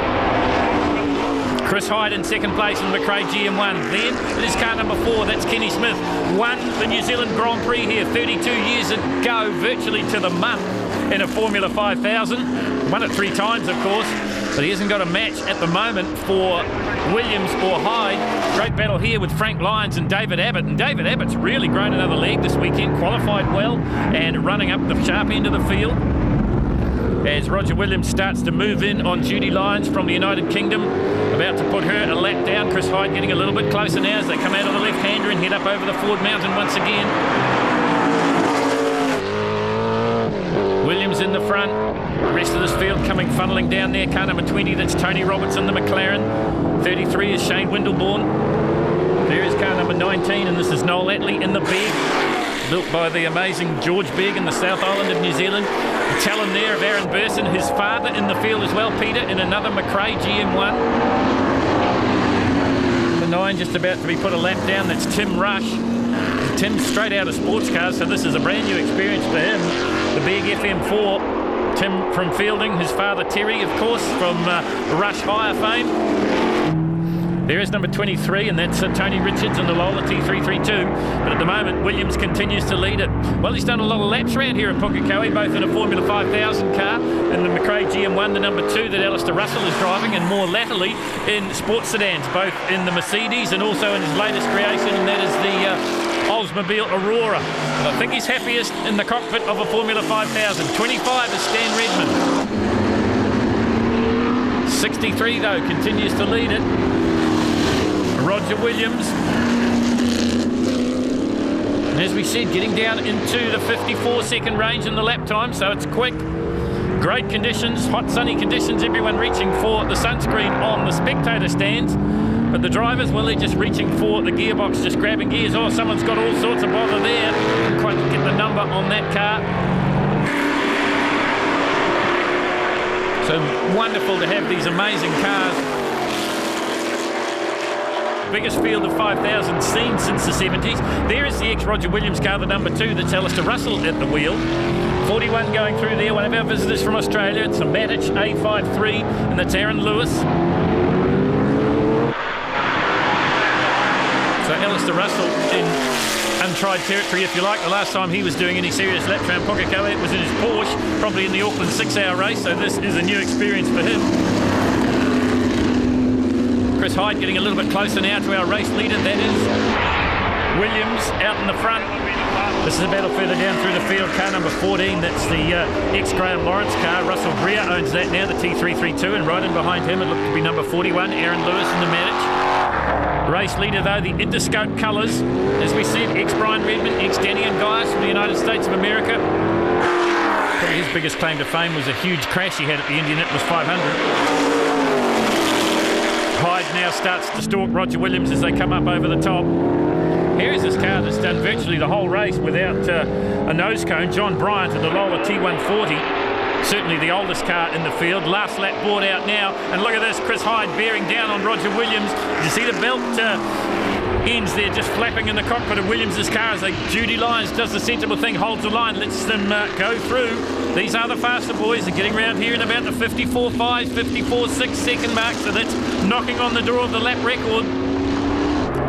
Chris Hyde in second place in the McRae GM1. Then it is car number 4, that's Kenny Smith. Won the New Zealand Grand Prix here 32 years ago, virtually to the month, in a Formula 5000. Won it 3 times, of course, but he hasn't got a match at the moment for Williams or Hyde. Great battle here with Frank Lyons and David Abbott, and David Abbott's really grown another leg this weekend, qualified well and running up the sharp end of the field. As Roger Williams starts to move in on Judy Lyons from the United Kingdom, about to put her a lap down. Chris Hyde getting a little bit closer now as they come out of the left-hander and head up over the Ford Mountain once again. Williams in the front, the rest of this field coming funneling down there. Car number 20, that's Tony Roberts in the McLaren. 33 is Shane Windleborn. There is car number 19, and this is Noel Atley in the Beg, built by the amazing George Beg in the South Island of New Zealand. The talon there of Aaron Burson, his father in the field as well, Peter, in another McRae GM1. The 9 just about to be put a lap down, that's Tim Rush. Tim's straight out of sports cars, so this is a brand new experience for him. The Beg FM4, Tim from Fielding, his father Terry, of course, from Rush Hire fame. There is number 23, and that's Tony Richards in the Lola T332. But at the moment, Williams continues to lead it. Well, he's done a lot of laps around here at Pukekohe, both in a Formula 5000 car, in the McRae GM1, the number 2 that Alistair Russell is driving, and more latterly in sports sedans, both in the Mercedes and also in his latest creation, and that is the Oldsmobile Aurora. But I think he's happiest in the cockpit of a Formula 5000. 25 is Stan Redman. 63, though, continues to lead it. Roger Williams. And as we said, getting down into the 54-second range in the lap time, so it's quick. Great conditions, hot sunny conditions, everyone reaching for the sunscreen on the spectator stands. But the drivers, well, they're just reaching for the gearbox, just grabbing gears. Oh, someone's got all sorts of bother there. Didn't quite get the number on that car. So wonderful to have these amazing cars. Biggest field of 5,000 seen since the 70s. There is the ex-Roger Williams car, the number 2, that's Alistair Russell at the wheel. 41 going through there, one of our visitors from Australia. It's a Matic A53, and that's Aaron Lewis. So Alistair Russell in untried territory, if you like. The last time he was doing any serious laps around Pukekohe, it was in his Porsche, probably in the Auckland 6-hour race, so this is a new experience for him. Chris Hyde getting a little bit closer now to our race leader, that is Williams out in the front. This is a battle further down through the field. Car number 14, that's the ex-Graham Lawrence car. Russell Greer owns that now, the T332, and right in behind him it looked to be number 41, Aaron Lewis in the Matic. Race leader though, the Interscope colours. As we said, ex-Brian Redman, ex-Danny and Gaius from the United States of America. Probably his biggest claim to fame was a huge crash he had at the Indianapolis 500. Hyde now starts to stalk Roger Williams as they come up over the top. Here is this car that's done virtually the whole race without a nose cone. John Bryant in the Lola T140, certainly the oldest car in the field. Last lap board out now, and look at this, Chris Hyde bearing down on Roger Williams. Did you see the belt ends there just flapping in the cockpit of Williams' car as Judy Lyons does the sensible thing, holds the line, lets them go through. These are the faster boys. They're getting around here in about the 54.5, 54.6 second mark, so that's knocking on the door of the lap record.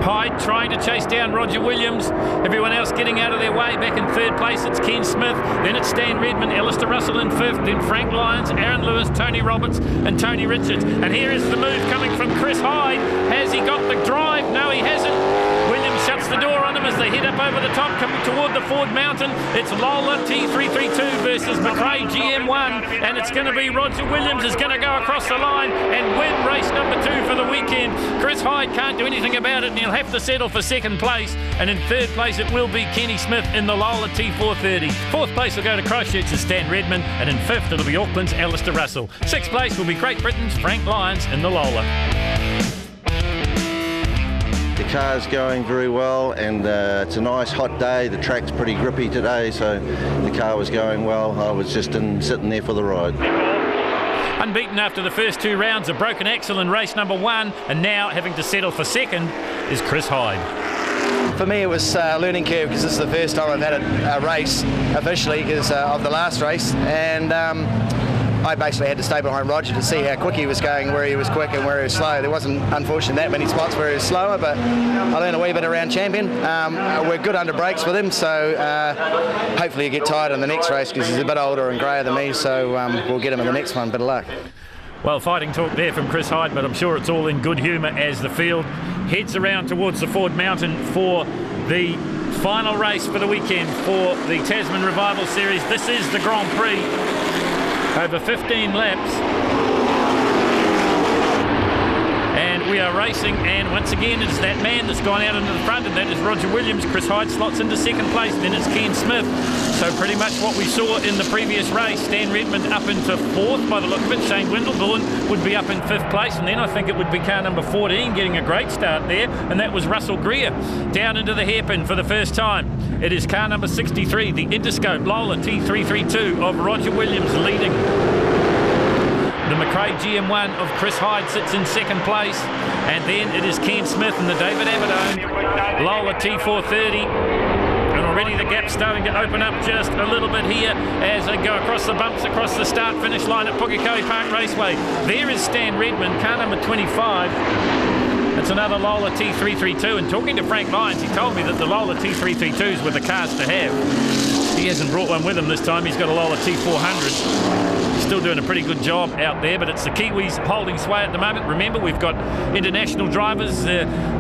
Hyde trying to chase down Roger Williams. Everyone else getting out of their way. Back in third place, it's Ken Smith. Then it's Stan Redman, Alistair Russell in fifth. Then Frank Lyons, Aaron Lewis, Tony Roberts, and Tony Richards. And here is the move coming from Chris Hyde. Has he got the drive? No, he hasn't. Williams shuts the door on him as they head up over the top, coming toward the Ford Mountain. It's Lola T332 versus McRae GM1, and it's going to be Roger Williams is going to go across the line and win race number 2 for the weekend. Chris Hyde can't do anything about it, and he'll have to settle for second place, and in third place it will be Kenny Smith in the Lola T430. Fourth place will go to Christchurch's Stan Redman, and in fifth it'll be Auckland's Alistair Russell. Sixth place will be Great Britain's Frank Lyons in the Lola. The car's going very well, and it's a nice hot day. The track's pretty grippy today, so the car was going well. I was just sitting there for the ride. Unbeaten after the first 2 rounds, a broken axle in race number 1, and now having to settle for second is Chris Hyde. For me, it was a learning curve because this is the first time I've had a race officially because of the last race, and I basically had to stay behind Roger to see how quick he was going, where he was quick and where he was slow. There wasn't, unfortunately, that many spots where he was slower, but I learned a wee bit around Champion. We're good under brakes with him, so hopefully he'll get tired in the next race because he's a bit older and greyer than me, so we'll get him in the next one. Bit of luck. Well, fighting talk there from Chris Hyde, but I'm sure it's all in good humour as the field heads around towards the Ford Mountain for the final race for the weekend for the Tasman Revival Series. This is the Grand Prix over 15 laps. And we are racing, and once again it's that man that's gone out into the front, and that is Roger Williams. Chris Hyde slots into second place, then it's Ken Smith. So pretty much what we saw in the previous race. Stan Redmond up into fourth by the look of it. Shane Windleborn would be up in fifth place, and then I think it would be car number 14 getting a great start there, and that was Russell Greer down into the hairpin for the first time. It is car number 63, the Interscope Lola T332 of Roger Williams leading. The McRae GM1 of Chris Hyde sits in second place, and then it is Ken Smith and the David Abbott Lola T430. And already the gap's starting to open up just a little bit here as they go across the bumps, across the start-finish line at Pukekohe Park Raceway. There is Stan Redmond, car number 25. It's another Lola T332, and talking to Frank Lyons, he told me that the Lola T332s were the cars to have. He hasn't brought one with him this time. He's got a Lola T400. Still doing a pretty good job out there, but it's the Kiwis holding sway at the moment. Remember, we've got international drivers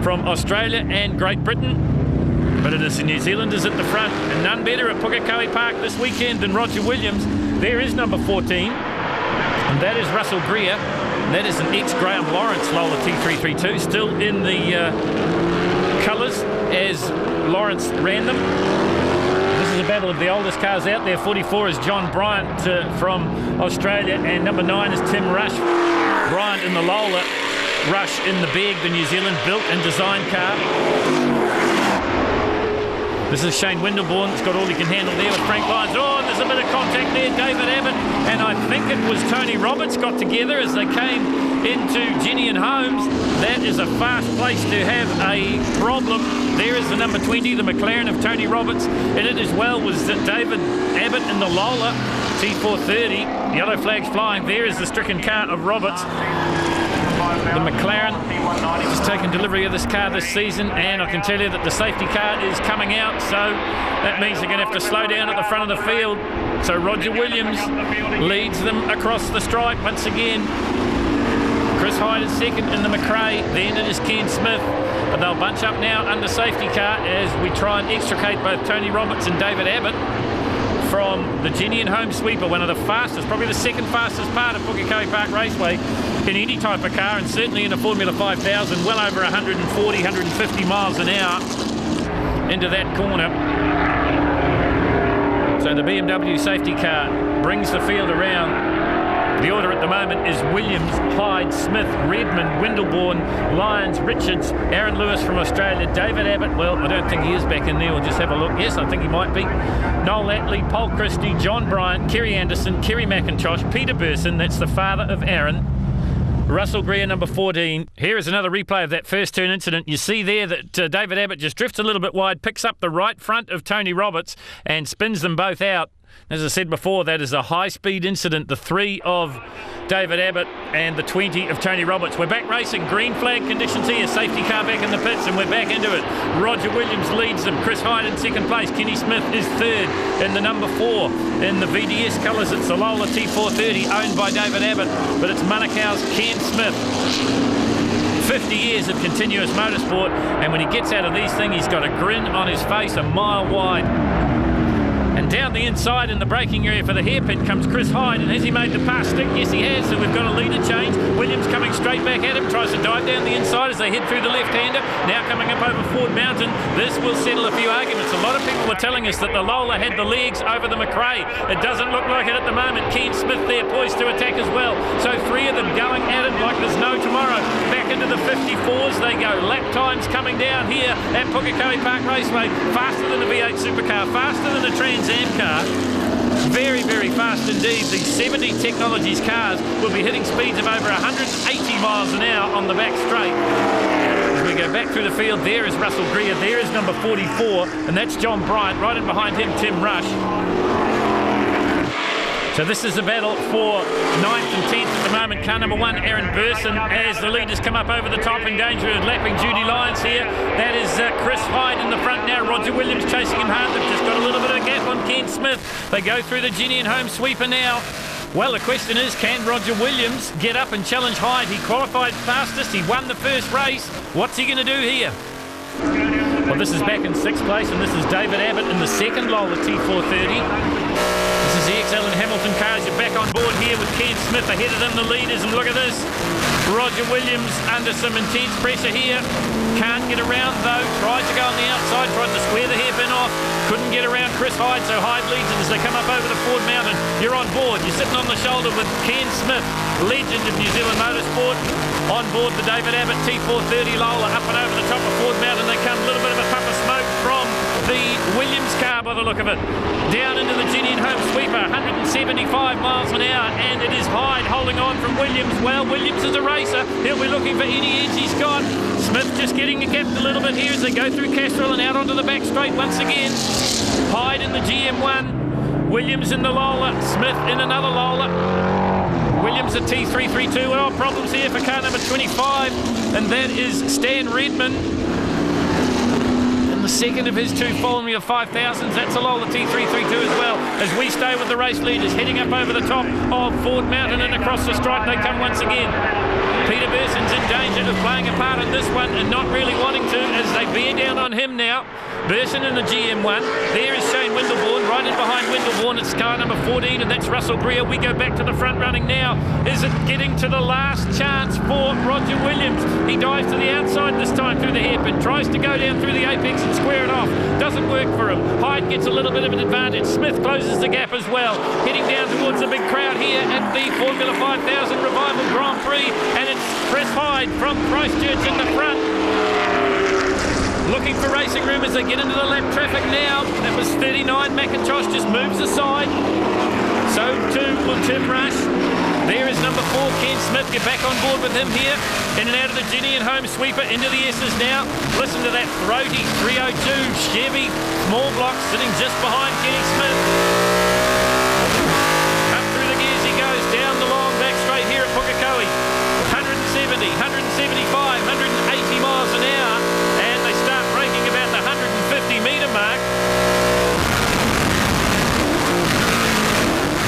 from Australia and Great Britain, but it is the New Zealanders at the front, and none better at Pukekohe Park this weekend than Roger Williams. There is number 14, and that is Russell Greer. That is an ex-Graham Lawrence Lola T332, still in the colours as Lawrence ran them. This is a battle of the oldest cars out there. 44 is John Bryant from Australia, and number 9 is Tim Rush. Bryant in the Lola, Rush in the Beg, the New Zealand built and designed car. This is Shane Windleborn. It's got all he can handle there with Frank Lyons. Oh, there's a bit of contact there. David Abbott, and I think it was Tony Roberts got together as they came into Jenny and Holmes. That is a fast place to have a problem. There is the number 20, the McLaren of Tony Roberts. In it as well was David Abbott in the Lola T430. Yellow flags flying. There is the stricken car of Roberts. The McLaren has taken delivery of this car this season, and I can tell you that the safety car is coming out, so that means they're going to have to slow down at the front of the field. So Roger Williams leads them across the stripe once again. Chris Hyde is second in the McRae, then it is Ken Smith, but they'll bunch up now under safety car as we try and extricate both Tony Roberts and David Abbott from the Jenny and Home sweeper, one of the fastest, probably the second fastest part of Pukekohe Park Raceway in any type of car, and certainly in a Formula 5000, well over 140, 150 miles an hour into that corner. So the BMW safety car brings the field around. The order at the moment is Williams, Hyde, Smith, Redmond, Windleborn, Lyons, Richards, Aaron Lewis from Australia, David Abbott. Well, I don't think he is back in there. We'll just have a look. Yes, I think he might be. Noel Atley, Paul Christie, John Bryant, Kerry Anderson, Kerry McIntosh, Peter Burson, that's the father of Aaron. Russell Greer, number 14. Here is another replay of that first turn incident. You see there that David Abbott just drifts a little bit wide, picks up the right front of Tony Roberts and spins them both out. As I said before, that is a high-speed incident. The 3 of David Abbott and the 20 of Tony Roberts. We're back racing. Green flag conditions here. Safety car back in the pits, and we're back into it. Roger Williams leads them. Chris Hyde in second place. Kenny Smith is third in the number 4. In the VDS colours, it's the Lola T430 owned by David Abbott, but it's Manukau's Ken Smith. 50 years of continuous motorsport, and when he gets out of these things, he's got a grin on his face a mile wide. And down the inside in the braking area for the hairpin comes Chris Hyde, and has he made the pass stick? Yes, he has, so we've got a leader change. Williams coming straight back at him, tries to dive down the inside as they head through the left-hander. Now coming up over Ford Mountain. This will settle a few arguments. A lot of people were telling us that the Lola had the legs over the McRae. It doesn't look like it at the moment. Ken Smith there poised to attack as well. So 3 of them going at it like there's no tomorrow. Back into the 54s they go. Lap times coming down here at Pukekohe Park Raceway. Faster than a V8 supercar, faster than a Trans Am car. Very, very fast indeed. These 70 Technologies cars will be hitting speeds of over 180 miles an hour on the back straight. As we go back through the field, there is Russell Greer, there is number 44, and that's John Bryant. Right in behind him, Tim Rush. So this is a battle for 9th and 10th at the moment. Car number 1, Aaron Burson, as the leaders come up over the top in danger of lapping Judy Lyons here. That is Chris Hyde in the front now. Roger Williams chasing him hard. They've just got a little bit of a gap on Ken Smith. They go through the Ginny and home sweeper now. Well, the question is, can Roger Williams get up and challenge Hyde? He qualified fastest. He won the first race. What's he going to do here? Well, this is back in 6th place, and this is David Abbott in the second Lola T430. This is the XL and Hamilton cars. You're back on board here with Ken Smith ahead of them, the leaders, and look at this. Roger Williams under some intense pressure here. Can't get around though. Tried to go on the outside, tried to square the hairpin off. Couldn't get around Chris Hyde, so Hyde leads it as they come up over the Ford Mountain. You're on board. You're sitting on the shoulder with Ken Smith, legend of New Zealand Motorsport. On board the David Abbott T430 Lola, up and over the top of Ford Mountain. They come a little bit of a puff of smoke from the Williams car by the look of it. Down into the Ginny and home sweeper, 175 miles an hour, and it is Hyde holding on from Williams. Well, Williams is a racer. He'll be looking for any edge he's got. Smith just getting the gap a little bit here as they go through Castrol and out onto the back straight once again. Hyde in the GM1, Williams in the Lola, Smith in another Lola. Williams at T332. Well, problems here for car number 25, and that is Stan Redman. The second of his 2 Formula 5000s. That's a Lola T332 as well, as we stay with the race leaders heading up over the top of Ford Mountain and across the stripe they come once again. Peter Berson's in danger of playing a part in this one and not really wanting to, as they bear down on him now. Berson in the GM1. There is Shane Windelborn right in behind Windelborn. It's car number 14, and that's Russell Greer. We go back to the front running now. Is it getting to the last chance for Roger Williams? He dives to the outside this time through the hairpin, tries to go down through the apex and square it off. Doesn't work for him. Hyde gets a little bit of an advantage. Smith closes the gap as well. Heading down towards the big crowd here at the Formula 5000 Revival Grand Prix, and it's Chris Hyde from Christchurch in the front. Looking for racing room as they get into the lap traffic now. That was 39. McIntosh just moves aside. So too will Tim Rush. There is number 4, Ken Smith. Get back on board with him here. In and out of the Ginny and home sweeper into the S's now. Listen to that throaty 302 Chevy small block sitting just behind Kenny Smith. Up through the gears he goes, down the long back straight here at Pukekohe. 170, 175, 180 miles an hour. And they start braking about the 150 metre mark.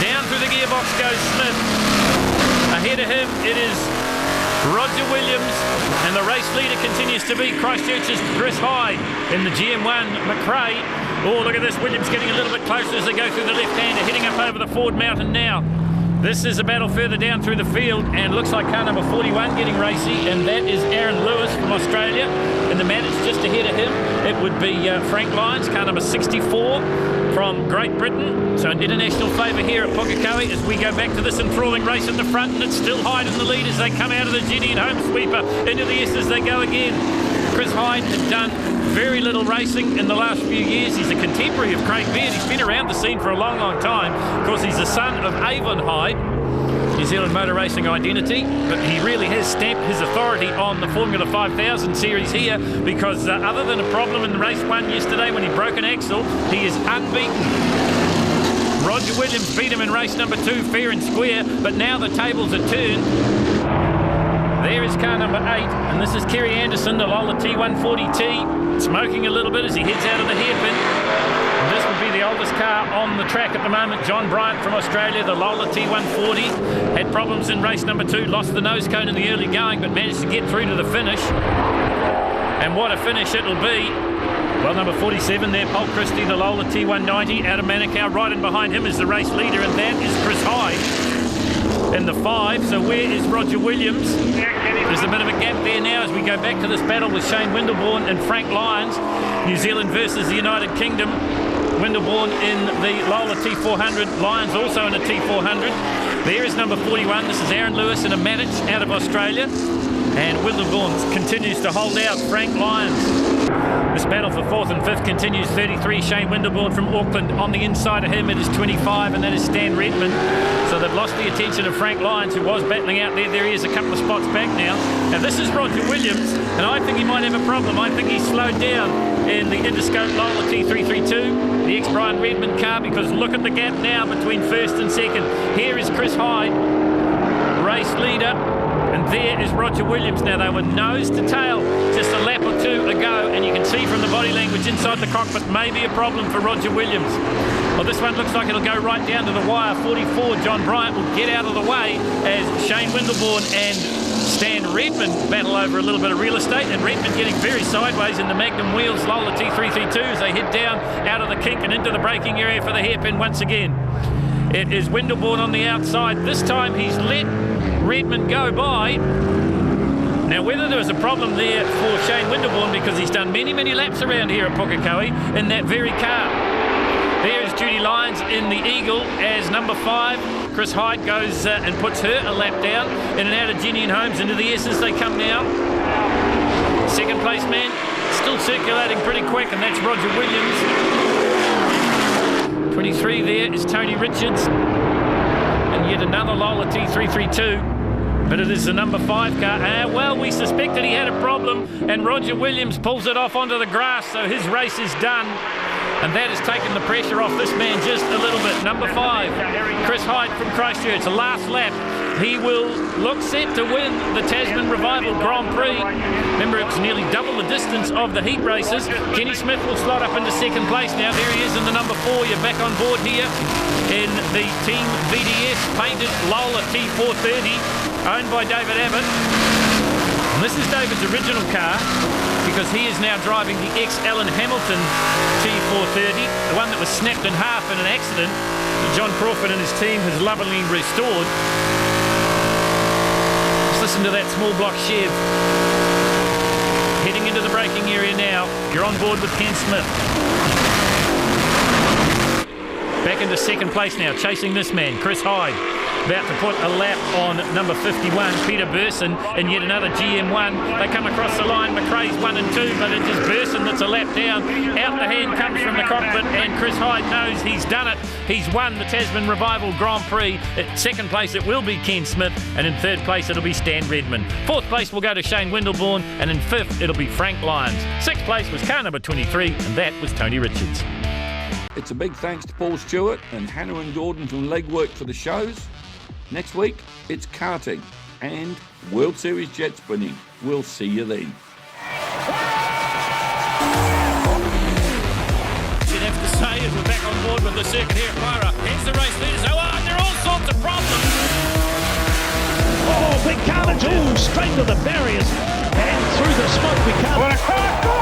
Down through the gearbox goes Smith. Ahead of him it is Roger Williams, and the race leader continues to be Christchurch's Chris Hyde in the GM1 McRae. Oh, look at this, Williams getting a little bit closer as they go through the left-hander, heading up over the Ford Mountain now. This is a battle further down through the field, and looks like car number 41 getting racy, and that is Aaron Lewis from Australia. In the Manage just ahead of him, it would be Frank Lyons, car number 64 from Great Britain. So an international favour here at Pukekohe as we go back to this enthralling race at the front, and it's still Hyde in the lead as they come out of the Ginny and home sweeper into the S as they go again. Chris Hyde has done very little racing in the last few years. He's a contemporary of Craig Beard. He's been around the scene for a long, long time. Of course, he's the son of Avon Hyde, New Zealand motor racing identity, but he really has stamped his authority on the Formula 5000 series here, because other than a problem in race 1 yesterday when he broke an axle, he is unbeaten. Roger Williams beat him in race number 2 fair and square, but now the tables are turned. There is car number 8, and this is Kerry Anderson, the Lola T140T, smoking a little bit as he heads out of the hairpin. And this would be the oldest car on the track at the moment. John Bryant from Australia, the Lola T140, had problems in race number 2, lost the nose cone in the early going, but managed to get through to the finish. And what a finish it'll be. Well, number 47 there, Paul Christie, the Lola T190 out of Manukau. Right in behind him is the race leader, and that is Chris Hyde in the 5. So where is Roger Williams? There's a bit of a gap there now as we go back to this battle with Shane Windelborn and Frank Lyons. New Zealand versus the United Kingdom. Windelborn in the Lola T400, Lyons also in a T400. There is number 41. This is Aaron Lewis in a Manage out of Australia. And Windelborn continues to hold out Frank Lyons. This battle for 4th and 5th continues. 33, Shane Winterbourne from Auckland. On the inside of him, it is 25, and that is Stan Redmond. So they've lost the attention of Frank Lyons, who was battling out there. There he is, a couple of spots back now. Now this is Roger Williams, and I think he might have a problem. I think he's slowed down in the Interscope Lola T332, the ex-Brian Redmond car, because look at the gap now between first and second. Here is Chris Hyde, race leader, and there is Roger Williams. Now they were nose to tail just a lap or two ago, and you can see from the body language inside the cockpit maybe a problem for Roger Williams. Well, this one looks like it'll go right down to the wire. 44, John Bryant will get out of the way as Shane Winterbourne and Stan Redmond battle over a little bit of real estate, and Redmond getting very sideways in the Magnum Wheels Lola T332 as they head down out of the kink and into the braking area for the hairpin once again. It is Winterbourne on the outside. This time he's let Redmond go by. Now, whether there was a problem there for Shane Winterbourne, because he's done many, many laps around here at Pukekohe in that very car. There is Judy Lyons in the Eagle as number 5. Chris Hyde goes and puts her a lap down in and out of Jenny and Holmes into the S's they come now. Second place man still circulating pretty quick, and that's Roger Williams. 23 there is Tony Richards, and yet another Lola T332, but it is the number 5 car. Well, we suspected he had a problem, and Roger Williams pulls it off onto the grass, so his race is done. And that has taken the pressure off this man just a little bit. Number 5, Chris Hyde from Christchurch, last lap. He will look set to win the Tasman Revival Grand Prix. Remember, it's nearly double the distance of the heat races. Kenny Smith will slot up into second place now. There he is in the number 4. You're back on board here in the Team VDS painted Lola T430, owned by David Abbott. And this is David's original car, because he is now driving the ex-Alan Hamilton T430, the one that was snapped in half in an accident that John Crawford and his team has lovingly restored. Let's listen to that small block Chev. Heading into the braking area now. You're on board with Ken Smith. Back into second place now, chasing this man, Chris Hyde. About to put a lap on number 51, Peter Burson, in yet another GM1. They come across the line, McRae's 1 and 2, but it is Burson that's a lap down. Out the hand comes from the cockpit, and Chris Hyde knows he's done it. He's won the Tasman Revival Grand Prix. At second place it will be Ken Smith, and in third place it'll be Stan Redmond. Fourth place will go to Shane Winterbourne, and in fifth it'll be Frank Lyons. Sixth place was car number 23, and that was Tony Richards. It's a big thanks to Paul Stewart and Hannah and Gordon from Legwork for the shows. Next week, it's karting and World Series jet sprinting. We'll see you then. You'd have to say, as we're back on board with the circuit here at Myra. Here's the race leaders. There are all sorts of problems. Oh, big carnage. Oh, straight to the barriers and through the smoke we come. What a crack!